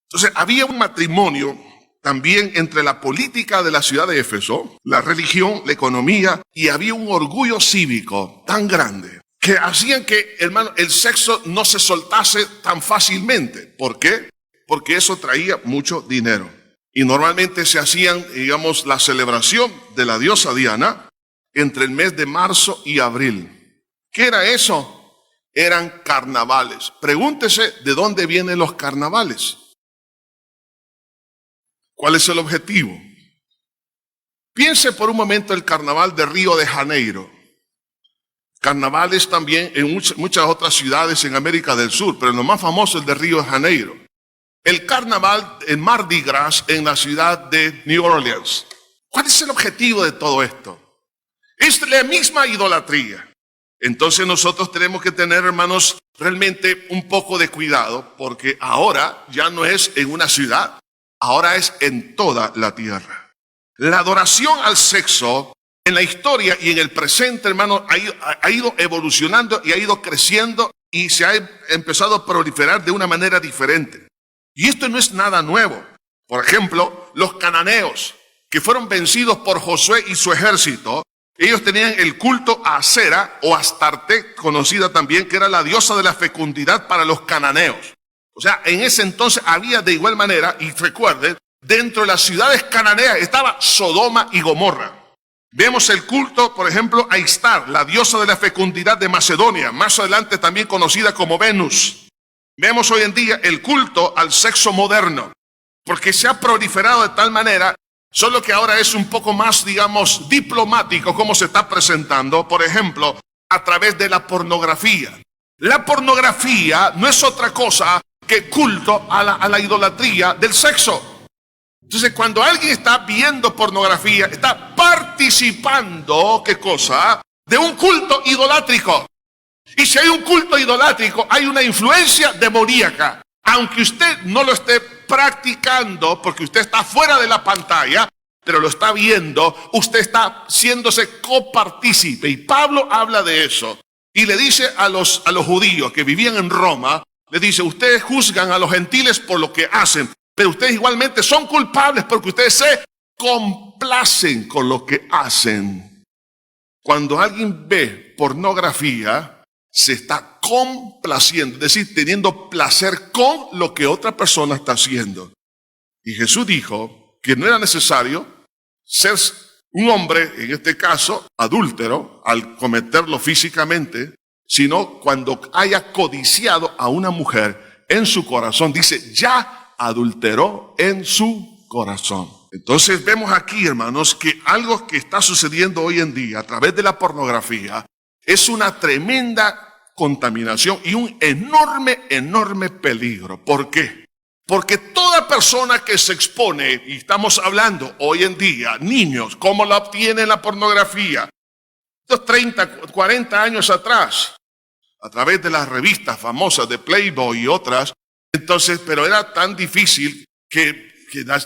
Entonces, había un matrimonio también entre la política de la ciudad de Éfeso, la religión, la economía, y había un orgullo cívico tan grande que hacían que, hermano, el sexo no se soltase tan fácilmente. ¿Por qué? Porque eso traía mucho dinero. Y normalmente se hacían, digamos, la celebración de la diosa Diana entre el mes de marzo y abril. ¿Qué era eso? Eran carnavales. Pregúntese de dónde vienen los carnavales. ¿Cuál es el objetivo? Piense por un momento el carnaval de Río de Janeiro. Carnavales también en muchas otras ciudades en América del Sur, pero lo más famoso es el de Río de Janeiro. El carnaval en Mardi Gras en la ciudad de New Orleans. ¿Cuál es el objetivo de todo esto? Es la misma idolatría. Entonces nosotros tenemos que tener, hermanos, realmente un poco de cuidado, porque ahora ya no es en una ciudad, ahora es en toda la tierra. La adoración al sexo en la historia y en el presente, hermano, ha ido evolucionando y ha ido creciendo y se ha empezado a proliferar de una manera diferente. Y esto no es nada nuevo. Por ejemplo, los cananeos, que fueron vencidos por Josué y su ejército, ellos tenían el culto a Asera o Astarte, conocida también, que era la diosa de la fecundidad para los cananeos. O sea, en ese entonces había de igual manera, y recuerden, dentro de las ciudades cananeas estaba Sodoma y Gomorra. Vemos el culto, por ejemplo, a Istar, la diosa de la fecundidad de Macedonia, más adelante también conocida como Venus. Vemos hoy en día el culto al sexo moderno, porque se ha proliferado de tal manera, solo que ahora es un poco más, digamos, diplomático como se está presentando, por ejemplo, a través de la pornografía. La pornografía no es otra cosa que culto a la idolatría del sexo. Entonces, cuando alguien está viendo pornografía, está participando, ¿qué cosa? De un culto idolátrico. Y si hay un culto idolátrico, hay una influencia demoníaca. Aunque usted no lo esté practicando, porque usted está fuera de la pantalla, pero lo está viendo, usted está siéndose copartícipe. Y Pablo habla de eso. Y le dice a los judíos que vivían en Roma, le dice, ustedes juzgan a los gentiles por lo que hacen, pero ustedes igualmente son culpables porque ustedes se complacen con lo que hacen. cuando alguien ve pornografía, se está complaciendo, es decir, teniendo placer con lo que otra persona está haciendo. Y Jesús dijo que no era necesario ser un hombre, en este caso, adúltero, al cometerlo físicamente, sino cuando haya codiciado a una mujer en su corazón. Dice, ya adulteró en su corazón. Entonces vemos aquí, hermanos, que algo que está sucediendo hoy en día a través de la pornografía es una tremenda contaminación y un enorme peligro. ¿Por qué? Porque toda persona que se expone, y estamos hablando hoy en día, niños, ¿cómo la obtienen la pornografía? Estos 30, 40 años atrás, a través de las revistas famosas de Playboy y otras, entonces, pero era tan difícil que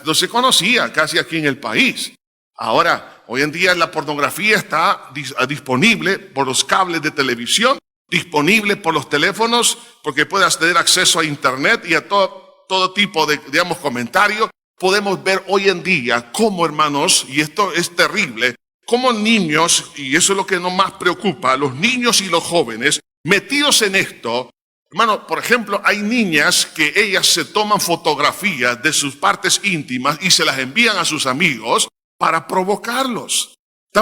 no se conocía casi aquí en el país. Ahora, hoy en día la pornografía está disponible por los cables de televisión, disponible por los teléfonos, porque puedes tener acceso a internet y a todo tipo de, digamos, comentarios. Podemos ver hoy en día cómo, hermanos, y esto es terrible, cómo niños, y eso es lo que nos más preocupa, los niños y los jóvenes metidos en esto. Hermano, por ejemplo, hay niñas que ellas se toman fotografías de sus partes íntimas y se las envían a sus amigos para provocarlos. Está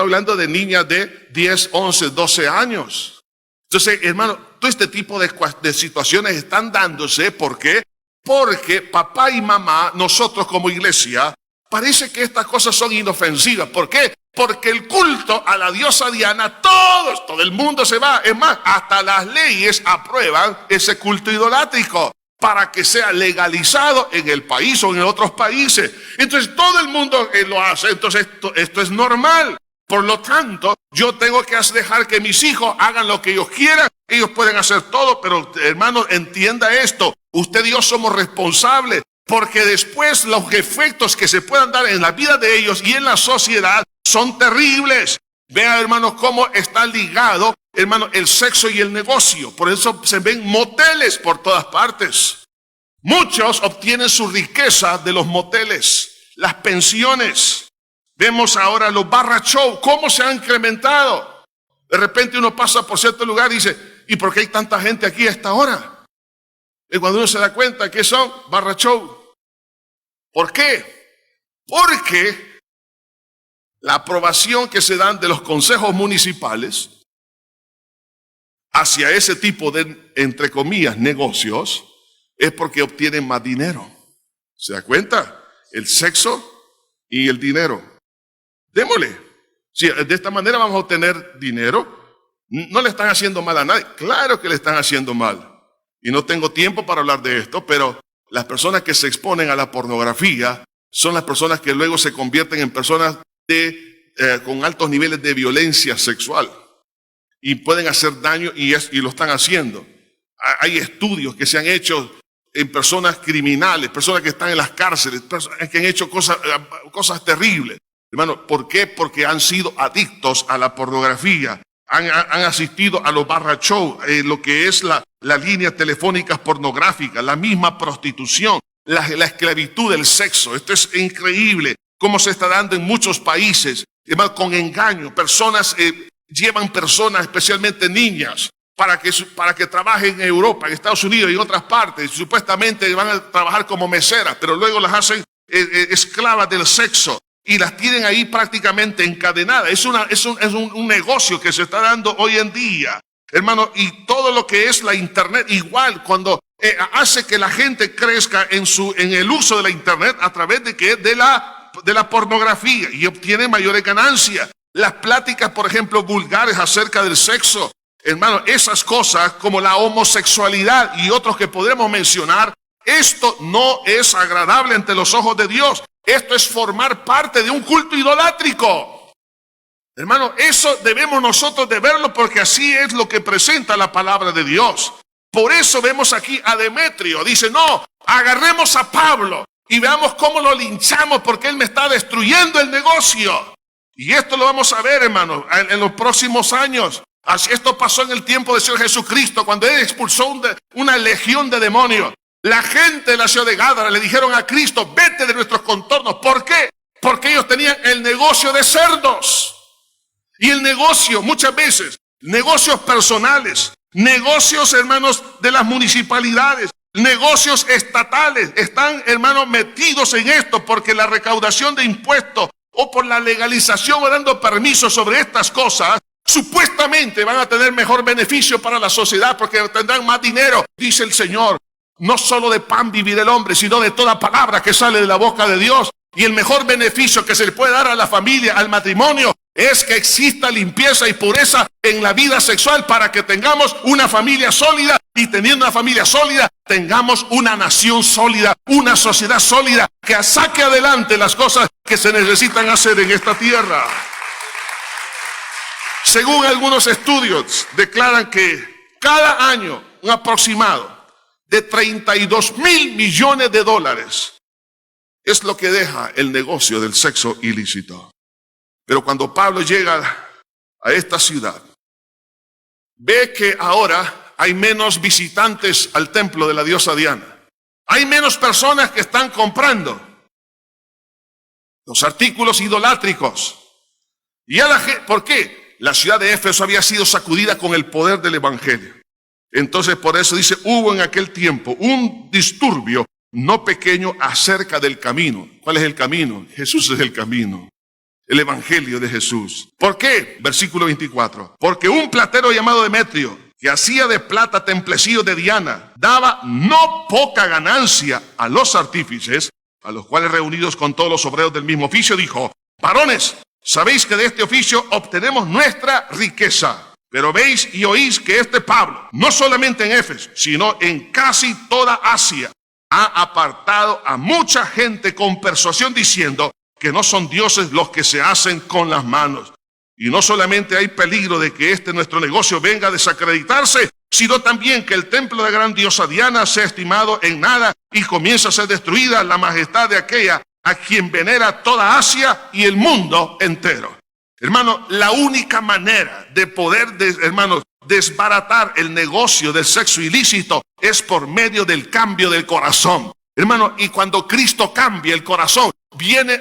hablando de niñas de 10, 11, 12 años. Entonces, hermano, todo este tipo de situaciones están dándose. ¿Por qué? Porque papá y mamá, nosotros como iglesia, parece que estas cosas son inofensivas. ¿Por qué? Porque el culto a la diosa Diana, todo el mundo se va. Es más, hasta las leyes aprueban ese culto idolátrico para que sea legalizado en el país o en otros países. Entonces todo el mundo lo hace. Entonces esto es normal. Por lo tanto, yo tengo que dejar que mis hijos hagan lo que ellos quieran. Ellos pueden hacer todo, pero hermano, entienda esto. Usted y yo somos responsables, porque después los efectos que se puedan dar en la vida de ellos y en la sociedad son terribles. Vean, hermanos, cómo está ligado, hermano, el sexo y el negocio. Por eso se ven moteles por todas partes. Muchos obtienen su riqueza de los moteles, las pensiones. Vemos ahora los barra show, cómo se han incrementado. De repente uno pasa por cierto lugar y dice, ¿y por qué hay tanta gente aquí a esta hora? Y cuando uno se da cuenta que son barra show. ¿Por qué? Porque la aprobación que se dan de los consejos municipales hacia ese tipo de, entre comillas, negocios, es porque obtienen más dinero. ¿Se da cuenta? El sexo y el dinero. Démosle. Si de esta manera vamos a obtener dinero, no le están haciendo mal a nadie. Claro que le están haciendo mal. Y no tengo tiempo para hablar de esto, pero las personas que se exponen a la pornografía son las personas que luego se convierten en personas con altos niveles de violencia sexual. Y pueden hacer daño y lo están haciendo. Hay estudios que se han hecho en personas criminales, personas que están en las cárceles, personas que han hecho cosas terribles. Hermano, ¿por qué? Porque han sido adictos a la pornografía. Han asistido a los barra show, lo que es la línea telefónica pornográfica, la misma prostitución, la esclavitud del sexo. Esto es increíble cómo se está dando en muchos países, hermano, con engaño. Personas llevan personas, especialmente niñas, para que trabajen en Europa, en Estados Unidos y en otras partes. Supuestamente van a trabajar como meseras, pero luego las hacen esclavas del sexo. Y las tienen ahí prácticamente encadenadas. Es un negocio que se está dando hoy en día, hermano. Y todo lo que es la internet, igual, cuando hace que la gente crezca en el uso de la internet a través de la pornografía y obtiene mayores ganancias. Las pláticas, por ejemplo, vulgares acerca del sexo, hermano, esas cosas como la homosexualidad y otros que podremos mencionar, esto no es agradable ante los ojos de Dios. Esto es formar parte de un culto idolátrico. Hermano, eso debemos nosotros de verlo, porque así es lo que presenta la palabra de Dios. Por eso vemos aquí a Demetrio. Dice, no, agarremos a Pablo y veamos cómo lo linchamos, porque él me está destruyendo el negocio. Y esto lo vamos a ver, hermano, en los próximos años. Así esto pasó en el tiempo del Señor Jesucristo, cuando él expulsó una legión de demonios. La gente de la ciudad de Gádara le dijeron a Cristo, vete de nuestros contornos. ¿Por qué? Porque ellos tenían el negocio de cerdos. Y el negocio, muchas veces, negocios personales, negocios, hermanos, de las municipalidades, negocios estatales, están, hermanos, metidos en esto porque la recaudación de impuestos o por la legalización o dando permisos sobre estas cosas, supuestamente van a tener mejor beneficio para la sociedad porque tendrán más dinero, dice el Señor. No solo de pan vivirá el hombre, sino de toda palabra que sale de la boca de Dios. Y el mejor beneficio que se le puede dar a la familia, al matrimonio, es que exista limpieza y pureza en la vida sexual para que tengamos una familia sólida, y teniendo una familia sólida, tengamos una nación sólida, una sociedad sólida que saque adelante las cosas que se necesitan hacer en esta tierra. Según algunos estudios, declaran que cada año un aproximado de 32,000 millones de dólares es lo que deja el negocio del sexo ilícito. Pero cuando Pablo llega a esta ciudad, ve que ahora hay menos visitantes al templo de la diosa Diana. Hay menos personas que están comprando los artículos idolátricos. ¿Por qué? La ciudad de Éfeso había sido sacudida con el poder del evangelio. Entonces por eso dice, hubo en aquel tiempo un disturbio no pequeño acerca del camino. ¿Cuál es el camino? Jesús es el camino. El evangelio de Jesús. ¿Por qué? Versículo 24. Porque un platero llamado Demetrio, que hacía de plata templecillos de Diana, daba no poca ganancia a los artífices, a los cuales reunidos con todos los obreros del mismo oficio, dijo, varones, sabéis que de este oficio obtenemos nuestra riqueza. Pero veis y oís que este Pablo, no solamente en Éfeso, sino en casi toda Asia, ha apartado a mucha gente con persuasión diciendo que no son dioses los que se hacen con las manos. Y no solamente hay peligro de que nuestro negocio venga a desacreditarse, sino también que el templo de gran diosa Diana sea estimado en nada y comienza a ser destruida la majestad de aquella a quien venera toda Asia y el mundo entero. Hermano, la única manera de poder, desbaratar el negocio del sexo ilícito es por medio del cambio del corazón. Hermano, y cuando Cristo cambia el corazón,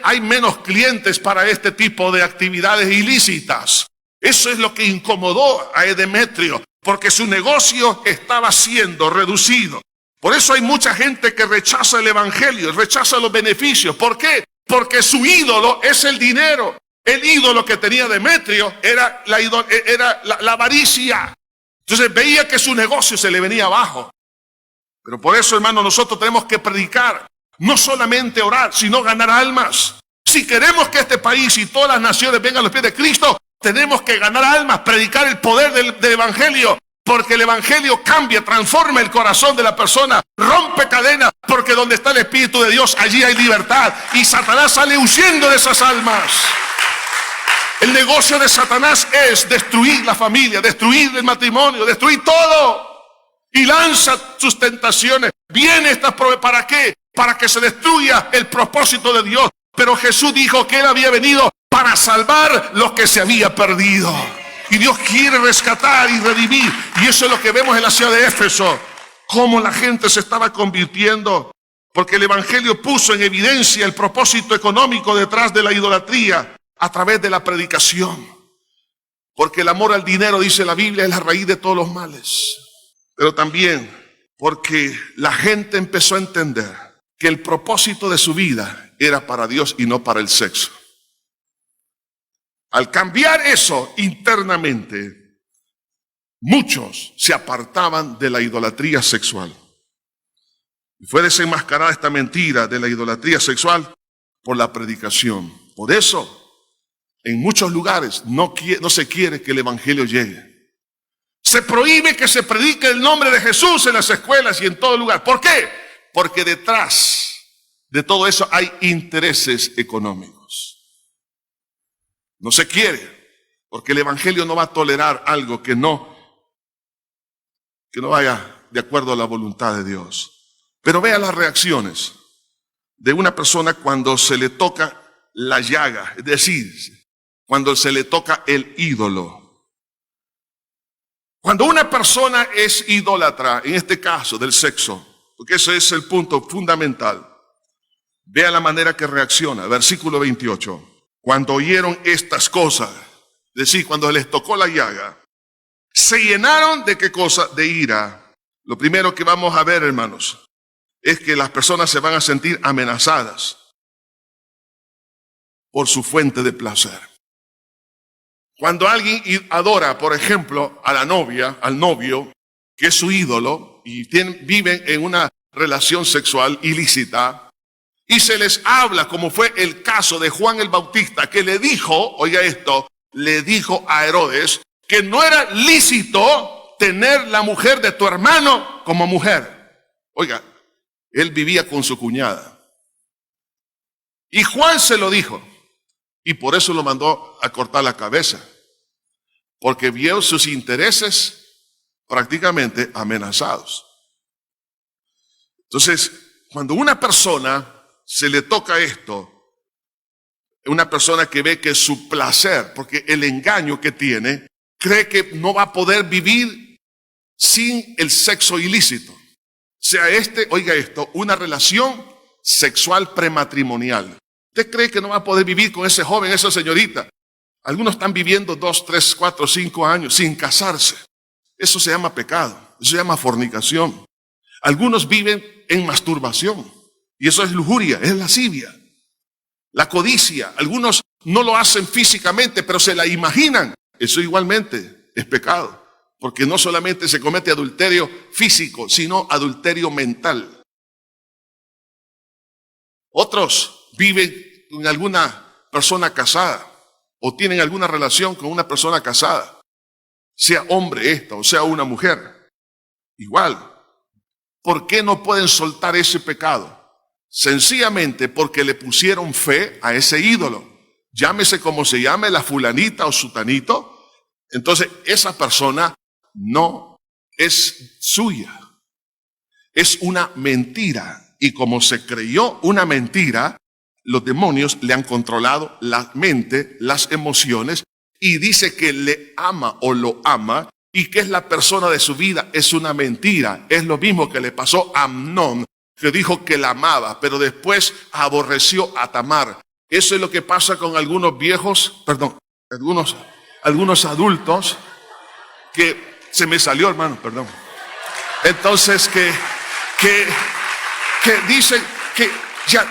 hay menos clientes para este tipo de actividades ilícitas. Eso es lo que incomodó a Demetrio, porque su negocio estaba siendo reducido. Por eso hay mucha gente que rechaza el evangelio, rechaza los beneficios. ¿Por qué? Porque su ídolo es el dinero. El ídolo que tenía Demetrio era la avaricia. Entonces veía que su negocio se le venía abajo. Pero por eso, hermano, nosotros tenemos que predicar, no solamente orar, sino ganar almas. Si queremos que este país y todas las naciones vengan a los pies de Cristo, tenemos que ganar almas, predicar el poder del evangelio, porque el evangelio cambia, transforma el corazón de la persona, rompe cadenas, porque donde está el Espíritu de Dios, allí hay libertad, y Satanás sale huyendo de esas almas. El negocio de Satanás es destruir la familia, destruir el matrimonio, destruir todo. Y lanza sus tentaciones. Viene estas pruebas, ¿para qué? Para que se destruya el propósito de Dios. Pero Jesús dijo que Él había venido para salvar los que se había perdido. Y Dios quiere rescatar y redimir. Y eso es lo que vemos en la ciudad de Éfeso. Cómo la gente se estaba convirtiendo. Porque el evangelio puso en evidencia el propósito económico detrás de la idolatría a través de la predicación. Porque el amor al dinero, dice la Biblia, es la raíz de todos los males. Pero también porque la gente empezó a entender que el propósito de su vida era para Dios y no para el sexo. Al cambiar eso internamente, muchos se apartaban de la idolatría sexual. Y fue desenmascarada esta mentira de la idolatría sexual por la predicación. Por eso, en muchos lugares no se quiere que el evangelio llegue. Se prohíbe que se predique el nombre de Jesús en las escuelas y en todo lugar. ¿Por qué? Porque detrás de todo eso hay intereses económicos. No se quiere, porque el evangelio no va a tolerar algo que no vaya de acuerdo a la voluntad de Dios. Pero vea las reacciones de una persona cuando se le toca la llaga, es decir, cuando se le toca el ídolo. Cuando una persona es idólatra, en este caso del sexo, porque ese es el punto fundamental, vea la manera que reacciona. Versículo 28. Cuando oyeron estas cosas, es decir, cuando les tocó la llaga, se llenaron de ¿qué cosa? De ira. Lo primero que vamos a ver, hermanos, es que las personas se van a sentir amenazadas por su fuente de placer. Cuando alguien adora, por ejemplo, a la novia, al novio, que es su ídolo, y viven en una relación sexual ilícita, y se les habla, como fue el caso de Juan el Bautista, que le dijo, oiga esto, le dijo a Herodes que no era lícito tener la mujer de tu hermano como mujer. Oiga, él vivía con su cuñada. Y Juan se lo dijo, y por eso lo mandó a cortar la cabeza, porque vio sus intereses prácticamente amenazados. Entonces, cuando una persona se le toca esto, una persona que ve que su placer, porque el engaño que tiene, cree que no va a poder vivir sin el sexo ilícito. Sea oiga esto, una relación sexual prematrimonial. ¿Usted cree que no va a poder vivir con ese joven, esa señorita? Algunos están viviendo 2, 3, 4, 5 años sin casarse. Eso se llama pecado, eso se llama fornicación. Algunos viven en masturbación y eso es lujuria, es lascivia. La codicia, algunos no lo hacen físicamente, pero se la imaginan. Eso igualmente es pecado, porque no solamente se comete adulterio físico, sino adulterio mental. Otros viven con alguna persona casada o tienen alguna relación con una persona casada, sea hombre esta o sea una mujer. Igual, ¿por qué no pueden soltar ese pecado? Sencillamente porque le pusieron fe a ese ídolo. Llámese como se llame, la fulanita o sutanito. Entonces esa persona no es suya. Es una mentira. Y como se creyó una mentira, los demonios le han controlado la mente, las emociones, y dice que le ama o lo ama, y que es la persona de su vida. Es una mentira. Es lo mismo que le pasó a Amnón, que dijo que la amaba, pero después aborreció a Tamar. Eso es lo que pasa con algunos viejos, algunos adultos, que se me salió, hermano, perdón. Entonces que dicen que ya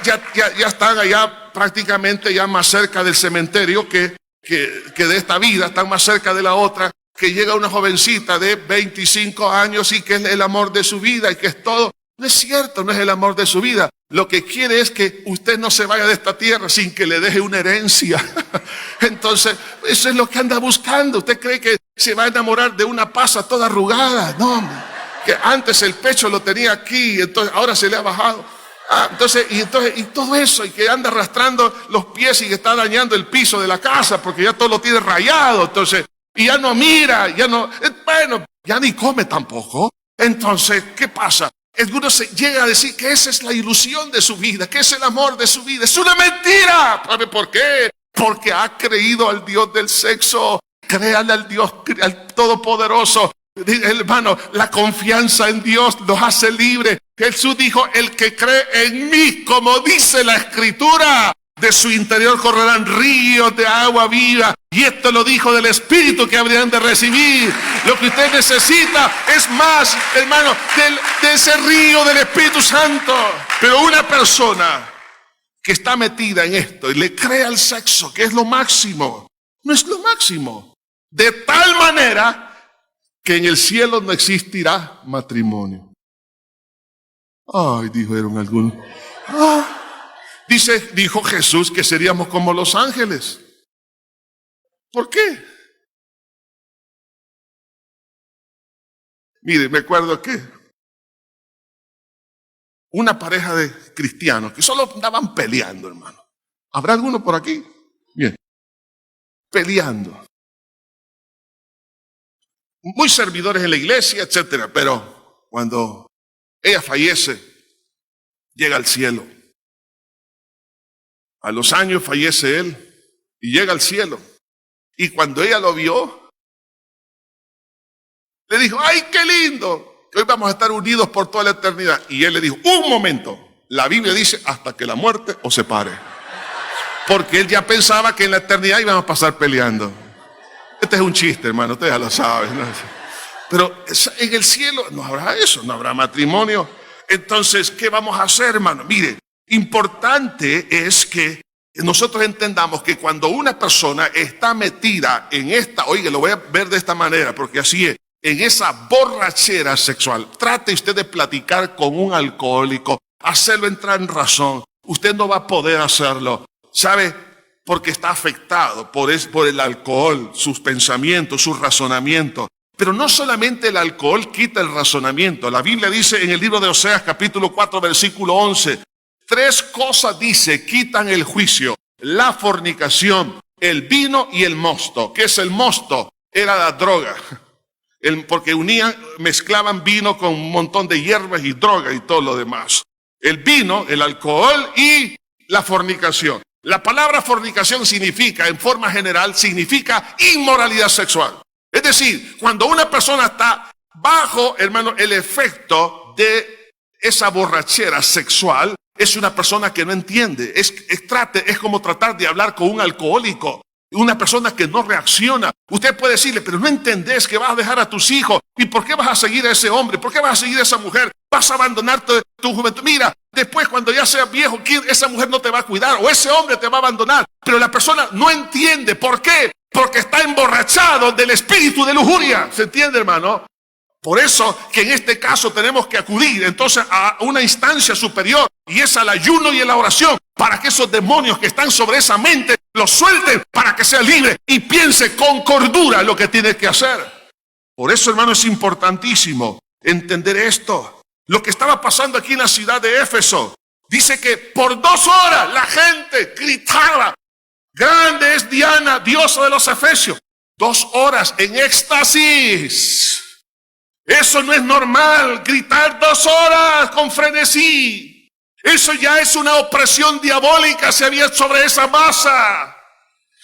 están allá prácticamente ya más cerca del cementerio que de esta vida, están más cerca de la otra, que llega una jovencita de 25 años y que es el amor de su vida y que es todo. No es cierto, no es el amor de su vida. Lo que quiere es que usted no se vaya de esta tierra sin que le deje una herencia. Entonces, eso es lo que anda buscando. ¿Usted cree que se va a enamorar de una pasa toda arrugada? No, hombre. Que antes el pecho lo tenía aquí, entonces ahora se le ha bajado. Y todo eso, y que anda arrastrando los pies y que está dañando el piso de la casa porque ya todo lo tiene rayado. Entonces, y ya no mira, ya ni come tampoco. Entonces, ¿qué pasa? Algunos se llega a decir que esa es la ilusión de su vida, que es el amor de su vida. Es una mentira. ¿Sabe por qué? Porque ha creído al Dios del sexo. Créale al Dios, al Todopoderoso. Hermano, la confianza en Dios los hace libres. Jesús dijo, el que cree en mí, como dice la Escritura, de su interior correrán ríos de agua viva. Y esto lo dijo del Espíritu que habrían de recibir. Lo que usted necesita es más, hermano, de ese río del Espíritu Santo. Pero una persona que está metida en esto y le cree al sexo, que es lo máximo, no es lo máximo. De tal manera que en el cielo no existirá matrimonio. Ay, dijeron algunos. Dijo Jesús que seríamos como los ángeles. ¿Por qué? Mire, me acuerdo que una pareja de cristianos que solo andaban peleando, hermano. ¿Habrá alguno por aquí? Bien. Peleando. Muy servidores en la iglesia, etcétera. Pero cuando ella fallece, llega al cielo. A los años fallece él y llega al cielo. Y cuando ella lo vio, le dijo, ¡ay, qué lindo! Que hoy vamos a estar unidos por toda la eternidad. Y él le dijo, un momento. La Biblia dice, hasta que la muerte os separe. Porque él ya pensaba que en la eternidad iban a pasar peleando. Este es un chiste, hermano, usted ya lo sabe, ¿no? Pero en el cielo no habrá eso, no habrá matrimonio. Entonces, ¿qué vamos a hacer, hermano? Mire, importante es que nosotros entendamos que cuando una persona está metida en esta, oiga, lo voy a ver de esta manera, porque así es, en esa borrachera sexual, trate usted de platicar con un alcohólico, hacerlo entrar en razón. Usted no va a poder hacerlo, ¿sabe? Porque está afectado por el alcohol, sus pensamientos, sus razonamientos. Pero no solamente el alcohol quita el razonamiento. La Biblia dice en el libro de Oseas, capítulo 4, versículo 11, 3 cosas dice, quitan el juicio: la fornicación, el vino y el mosto. ¿Qué es el mosto? Era la droga. Porque mezclaban vino con un montón de hierbas y droga y todo lo demás. El vino, el alcohol y la fornicación. La palabra fornicación significa, en forma general, significa inmoralidad sexual. Es decir, cuando una persona está bajo, hermano, el efecto de esa borrachera sexual, es una persona que no entiende. Es como tratar de hablar con un alcohólico, una persona que no reacciona. Usted puede decirle, pero no entendés que vas a dejar a tus hijos. ¿Y por qué vas a seguir a ese hombre? ¿Por qué vas a seguir a esa mujer? Vas a abandonar tu juventud. Mira, después cuando ya seas viejo, esa mujer no te va a cuidar o ese hombre te va a abandonar. Pero la persona no entiende. ¿Por qué? Porque está emborrachado del espíritu de lujuria. ¿Se entiende, hermano? Por eso que en este caso tenemos que acudir entonces a una instancia superior, y es al ayuno y a la oración, para que esos demonios que están sobre esa mente los suelten, para que sea libre y piense con cordura lo que tiene que hacer. Por eso, hermano, es importantísimo entender esto. Lo que estaba pasando aquí en la ciudad de Éfeso, dice que por 2 horas la gente gritaba: grande es Diana, diosa de los efesios. 2 horas en éxtasis. Eso no es normal, gritar 2 horas con frenesí. Eso ya es una opresión diabólica se había sobre esa masa.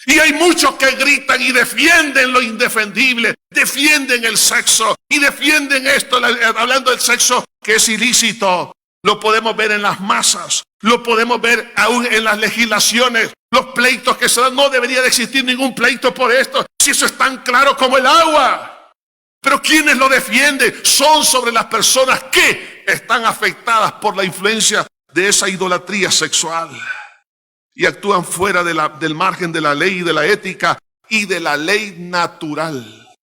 Y hay muchos que gritan y defienden lo indefendible, defienden el sexo y defienden esto, hablando del sexo que es ilícito. Lo podemos ver en las masas, lo podemos ver aún en las legislaciones, los pleitos que se dan. No debería de existir ningún pleito por esto, si eso es tan claro como el agua. Pero quienes lo defienden son sobre las personas que están afectadas por la influencia de esa idolatría sexual y actúan fuera del margen de la ley y de la ética y de la ley natural,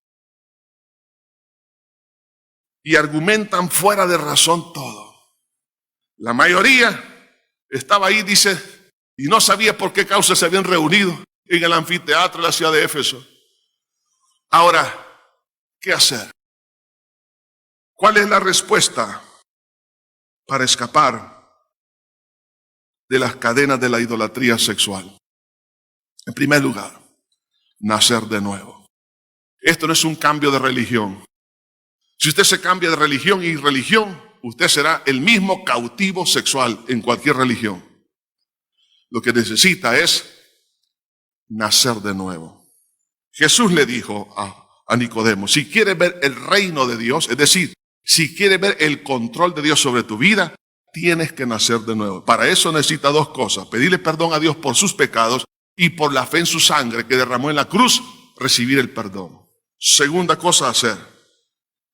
y argumentan fuera de razón todo. La mayoría estaba ahí, dice, y no sabía por qué causa se habían reunido en el anfiteatro de la ciudad de Éfeso. Ahora, ¿qué hacer? ¿Cuál es la respuesta para escapar de las cadenas de la idolatría sexual? En primer lugar, nacer de nuevo. Esto no es un cambio de religión. Si usted se cambia de religión y religión, usted será el mismo cautivo sexual en cualquier religión. Lo que necesita es nacer de nuevo. Jesús le dijo a Nicodemo: si quieres ver el reino de Dios, es decir, si quieres ver el control de Dios sobre tu vida, tienes que nacer de nuevo. Para eso necesita 2 cosas: pedirle perdón a Dios por sus pecados y por la fe en su sangre que derramó en la cruz, recibir el perdón. Segunda cosa a hacer: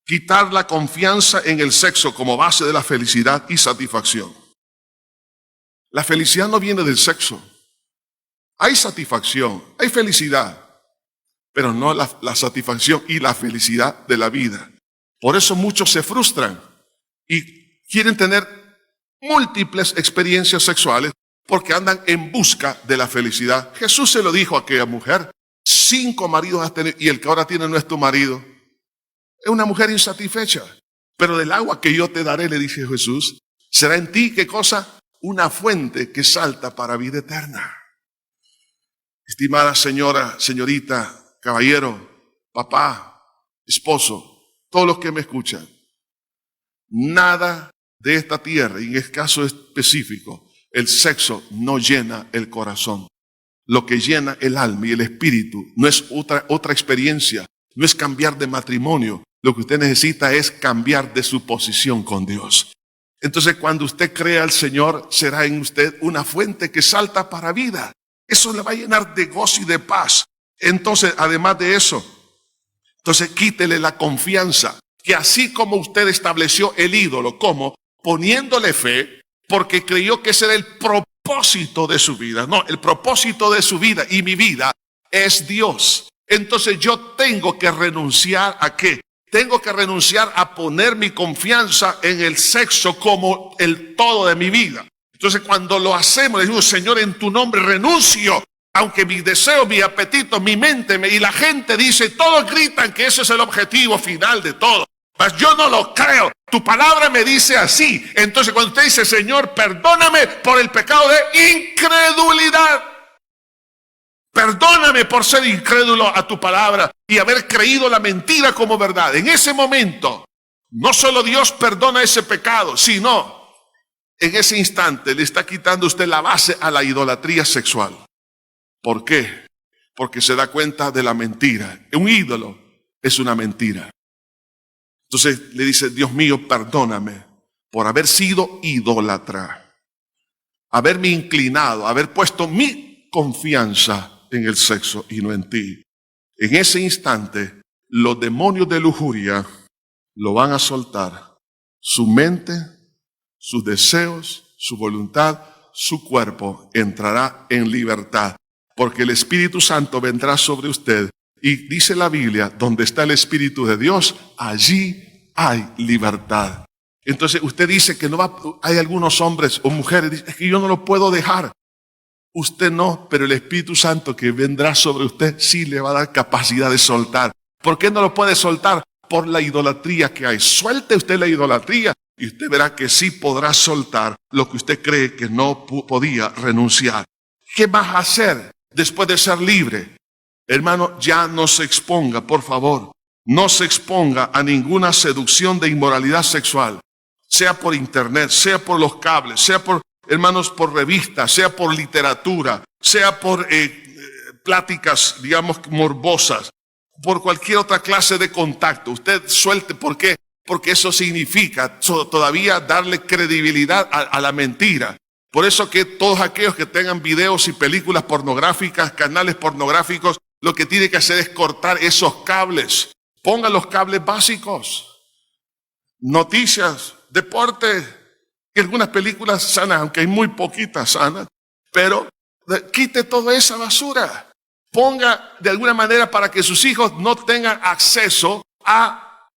quitar la confianza en el sexo como base de la felicidad y satisfacción. La felicidad no viene del sexo. Hay satisfacción, hay felicidad, pero no la satisfacción y la felicidad de la vida. Por eso muchos se frustran y quieren tener múltiples experiencias sexuales porque andan en busca de la felicidad. Jesús se lo dijo a aquella mujer: 5 maridos has tenido y el que ahora tiene no es tu marido. Es una mujer insatisfecha. Pero del agua que yo te daré, le dice Jesús, será en ti, ¿qué cosa? Una fuente que salta para vida eterna. Estimada señora, señorita, caballero, papá, esposo, todos los que me escuchan, nada de esta tierra, y en este caso específico, el sexo no llena el corazón. Lo que llena el alma y el espíritu no es otra experiencia, no es cambiar de matrimonio. Lo que usted necesita es cambiar de su posición con Dios. Entonces, cuando usted crea al Señor, será en usted una fuente que salta para vida. Eso le va a llenar de gozo y de paz. Entonces, además de eso, entonces quítele la confianza, que así como usted estableció el ídolo, como poniéndole fe, porque creyó que ese era el propósito de su vida. No, el propósito de su vida y mi vida es Dios. Entonces yo tengo que renunciar ¿a qué? Tengo que renunciar a poner mi confianza en el sexo como el todo de mi vida. Entonces cuando lo hacemos, le digo, Señor, en tu nombre renuncio, aunque mis deseos, mi apetito, mi mente, y la gente dice, todos gritan que ese es el objetivo final de todo. Mas yo no lo creo. Tu palabra me dice así. Entonces cuando usted dice, Señor, perdóname por el pecado de incredulidad. Perdóname por ser incrédulo a tu palabra y haber creído la mentira como verdad. En ese momento, no solo Dios perdona ese pecado, sino en ese instante le está quitando usted la base a la idolatría sexual. ¿Por qué? Porque se da cuenta de la mentira. Un ídolo es una mentira. Entonces le dice, Dios mío, perdóname por haber sido idólatra, haberme inclinado, haber puesto mi confianza en el sexo y no en ti. En ese instante, los demonios de lujuria lo van a soltar. Su mente, sus deseos, su voluntad, su cuerpo entrará en libertad. Porque el Espíritu Santo vendrá sobre usted. Y dice la Biblia, donde está el Espíritu de Dios, allí hay libertad. Entonces usted dice que no va, hay algunos hombres o mujeres, dicen, es que yo no lo puedo dejar. Usted no, pero el Espíritu Santo que vendrá sobre usted sí le va a dar capacidad de soltar. ¿Por qué no lo puede soltar? Por la idolatría que hay. Suelte usted la idolatría y usted verá que sí podrá soltar lo que usted cree que no podía renunciar. ¿Qué vas a hacer después de ser libre? Hermano, ya no se exponga, por favor. No se exponga a ninguna seducción de inmoralidad sexual. Sea por internet, sea por los cables, sea por, hermanos, por revistas, sea por literatura, sea por pláticas, digamos, morbosas, por cualquier otra clase de contacto. Usted suelte, ¿por qué? Porque eso significa todavía darle credibilidad a la mentira. Por eso que todos aquellos que tengan videos y películas pornográficas, canales pornográficos, lo que tiene que hacer es cortar esos cables. Pongan los cables básicos. Noticias, deporte y algunas películas sanas, aunque hay muy poquitas sanas. Pero quite toda esa basura. Ponga de alguna manera para que sus hijos no tengan acceso a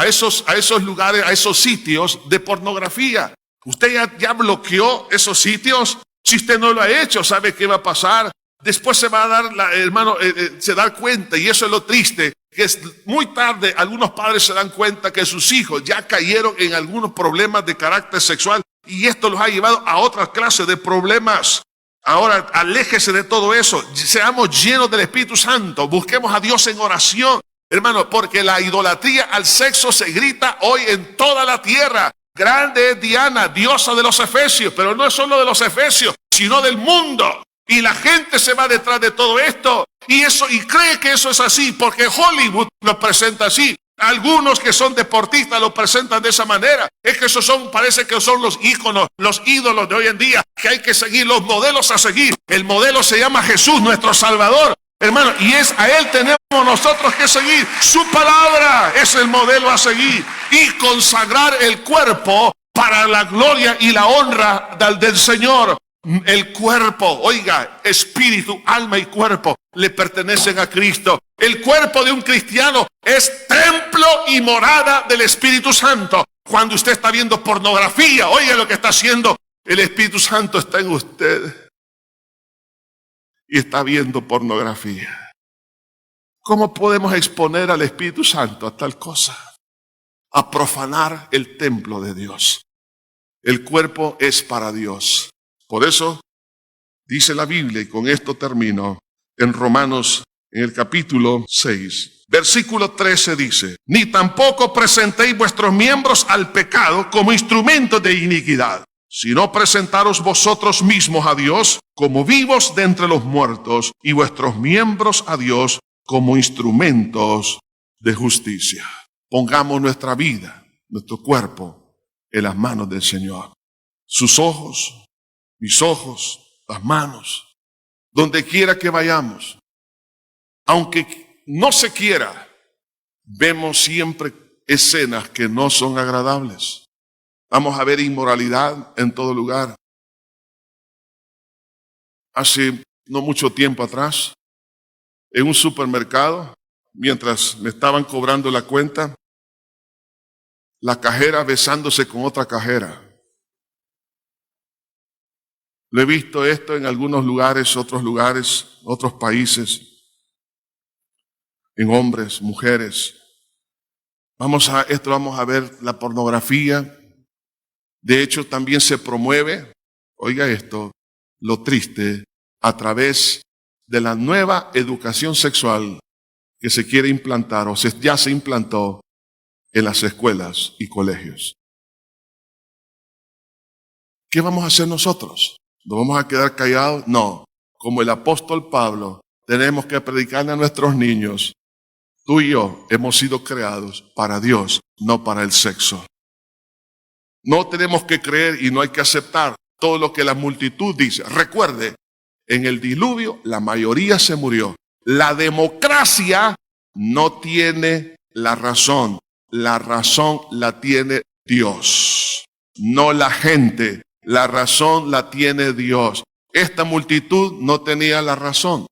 esos lugares, a esos sitios de pornografía. Usted ya bloqueó esos sitios. Si usted no lo ha hecho, ¿sabe qué va a pasar? Después se va a dar, hermano, se da cuenta, y eso es lo triste, que es muy tarde, algunos padres se dan cuenta que sus hijos ya cayeron en algunos problemas de carácter sexual, y esto los ha llevado a otra clase de problemas. Ahora, aléjese de todo eso, seamos llenos del Espíritu Santo, busquemos a Dios en oración, hermano, porque la idolatría al sexo se grita hoy en toda la tierra. Grande es Diana, diosa de los efesios, pero no es solo de los efesios, sino del mundo. Y la gente se va detrás de todo esto y cree que eso es así, porque Hollywood lo presenta así. Algunos que son deportistas lo presentan de esa manera. Es que parece que son los íconos, los ídolos de hoy en día, que hay que seguir, los modelos a seguir. El modelo se llama Jesús, nuestro Salvador, hermano, y a Él tenemos nosotros que seguir. Su palabra es el modelo a seguir y consagrar el cuerpo para la gloria y la honra del Señor. El cuerpo, oiga, espíritu, alma y cuerpo le pertenecen a Cristo. El cuerpo de un cristiano es templo y morada del Espíritu Santo. Cuando usted está viendo pornografía, oiga lo que está haciendo. El Espíritu Santo está en usted y está viendo pornografía. ¿Cómo podemos exponer al Espíritu Santo a tal cosa? A profanar el templo de Dios. El cuerpo es para Dios. Por eso dice la Biblia, y con esto termino, en Romanos, en el capítulo 6, versículo 13 dice, ni tampoco presentéis vuestros miembros al pecado como instrumentos de iniquidad, sino presentaros vosotros mismos a Dios como vivos de entre los muertos y vuestros miembros a Dios como instrumentos de justicia. Pongamos nuestra vida, nuestro cuerpo en las manos del Señor. Sus ojos, mis ojos, las manos, donde quiera que vayamos, Aunque no se quiera, vemos siempre escenas que no son agradables. Vamos a ver inmoralidad en todo lugar. Hace no mucho tiempo atrás, en un supermercado, mientras me estaban cobrando la cuenta, la cajera besándose con otra cajera. Lo he visto esto en algunos lugares, otros países, en hombres, mujeres. Vamos a ver la pornografía. De hecho, también se promueve, oiga esto, lo triste, a través de la nueva educación sexual que se quiere implantar ya se implantó en las escuelas y colegios. ¿Qué vamos a hacer nosotros? ¿Nos vamos a quedar callados? No. Como el apóstol Pablo, tenemos que predicarle a nuestros niños. Tú y yo hemos sido creados para Dios, no para el sexo. No tenemos que creer y no hay que aceptar todo lo que la multitud dice. Recuerde, en el diluvio la mayoría se murió. La democracia no tiene la razón. La razón la tiene Dios, no la gente. La razón la tiene Dios. Esta multitud no tenía la razón.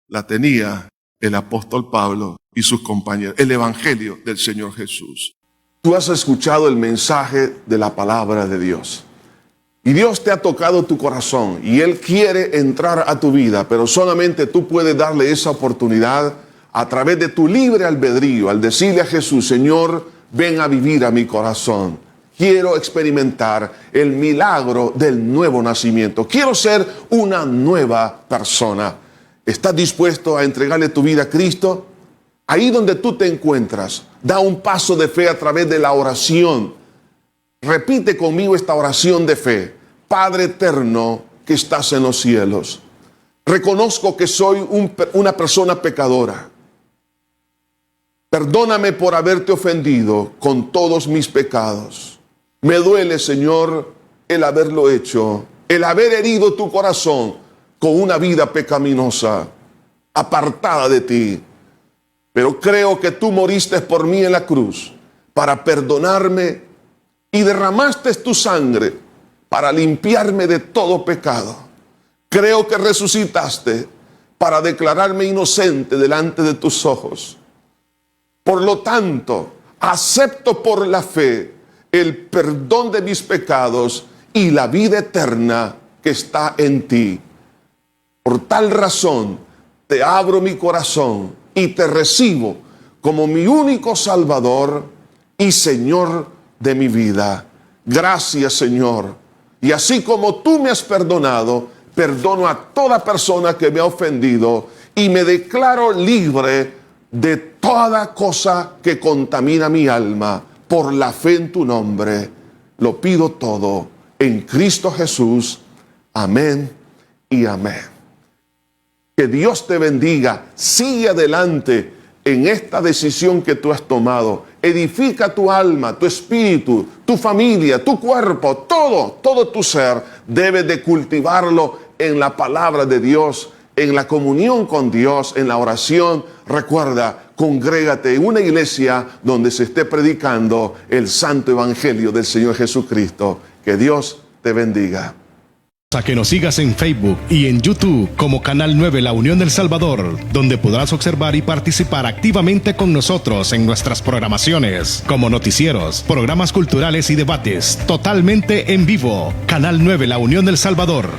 La tenía el apóstol Pablo y sus compañeros, el evangelio del Señor Jesús. Tú has escuchado el mensaje de la palabra de Dios. Y Dios te ha tocado tu corazón y Él quiere entrar a tu vida, pero solamente tú puedes darle esa oportunidad a través de tu libre albedrío, al decirle a Jesús: Señor, ven a vivir a mi corazón. Quiero experimentar el milagro del nuevo nacimiento. Quiero ser una nueva persona. ¿Estás dispuesto a entregarle tu vida a Cristo? Ahí donde tú te encuentras, da un paso de fe a través de la oración. Repite conmigo esta oración de fe. Padre eterno que estás en los cielos, reconozco que soy una persona pecadora. Perdóname por haberte ofendido con todos mis pecados. Me duele, Señor, el haberlo hecho, el haber herido tu corazón con una vida pecaminosa, apartada de ti. Pero creo que tú moriste por mí en la cruz para perdonarme y derramaste tu sangre para limpiarme de todo pecado. Creo que resucitaste para declararme inocente delante de tus ojos. Por lo tanto, acepto por la fe el perdón de mis pecados y la vida eterna que está en ti. Por tal razón, te abro mi corazón y te recibo como mi único Salvador y Señor de mi vida. Gracias, Señor. Y así como tú me has perdonado, perdono a toda persona que me ha ofendido y me declaro libre de toda cosa que contamina mi alma. Por la fe en tu nombre, lo pido todo en Cristo Jesús. Amén y amén. Que Dios te bendiga. Sigue adelante en esta decisión que tú has tomado. Edifica tu alma, tu espíritu, tu familia, tu cuerpo, todo tu ser. Debes de cultivarlo en la palabra de Dios, en la comunión con Dios, en la oración. Recuerda, congrégate en una iglesia donde se esté predicando el santo evangelio del Señor Jesucristo. Que Dios te bendiga. A que nos sigas en Facebook y en YouTube como Canal 9 La Unión del Salvador, donde podrás observar y participar activamente con nosotros en nuestras programaciones, como noticieros, programas culturales y debates, totalmente en vivo. Canal 9 La Unión del Salvador.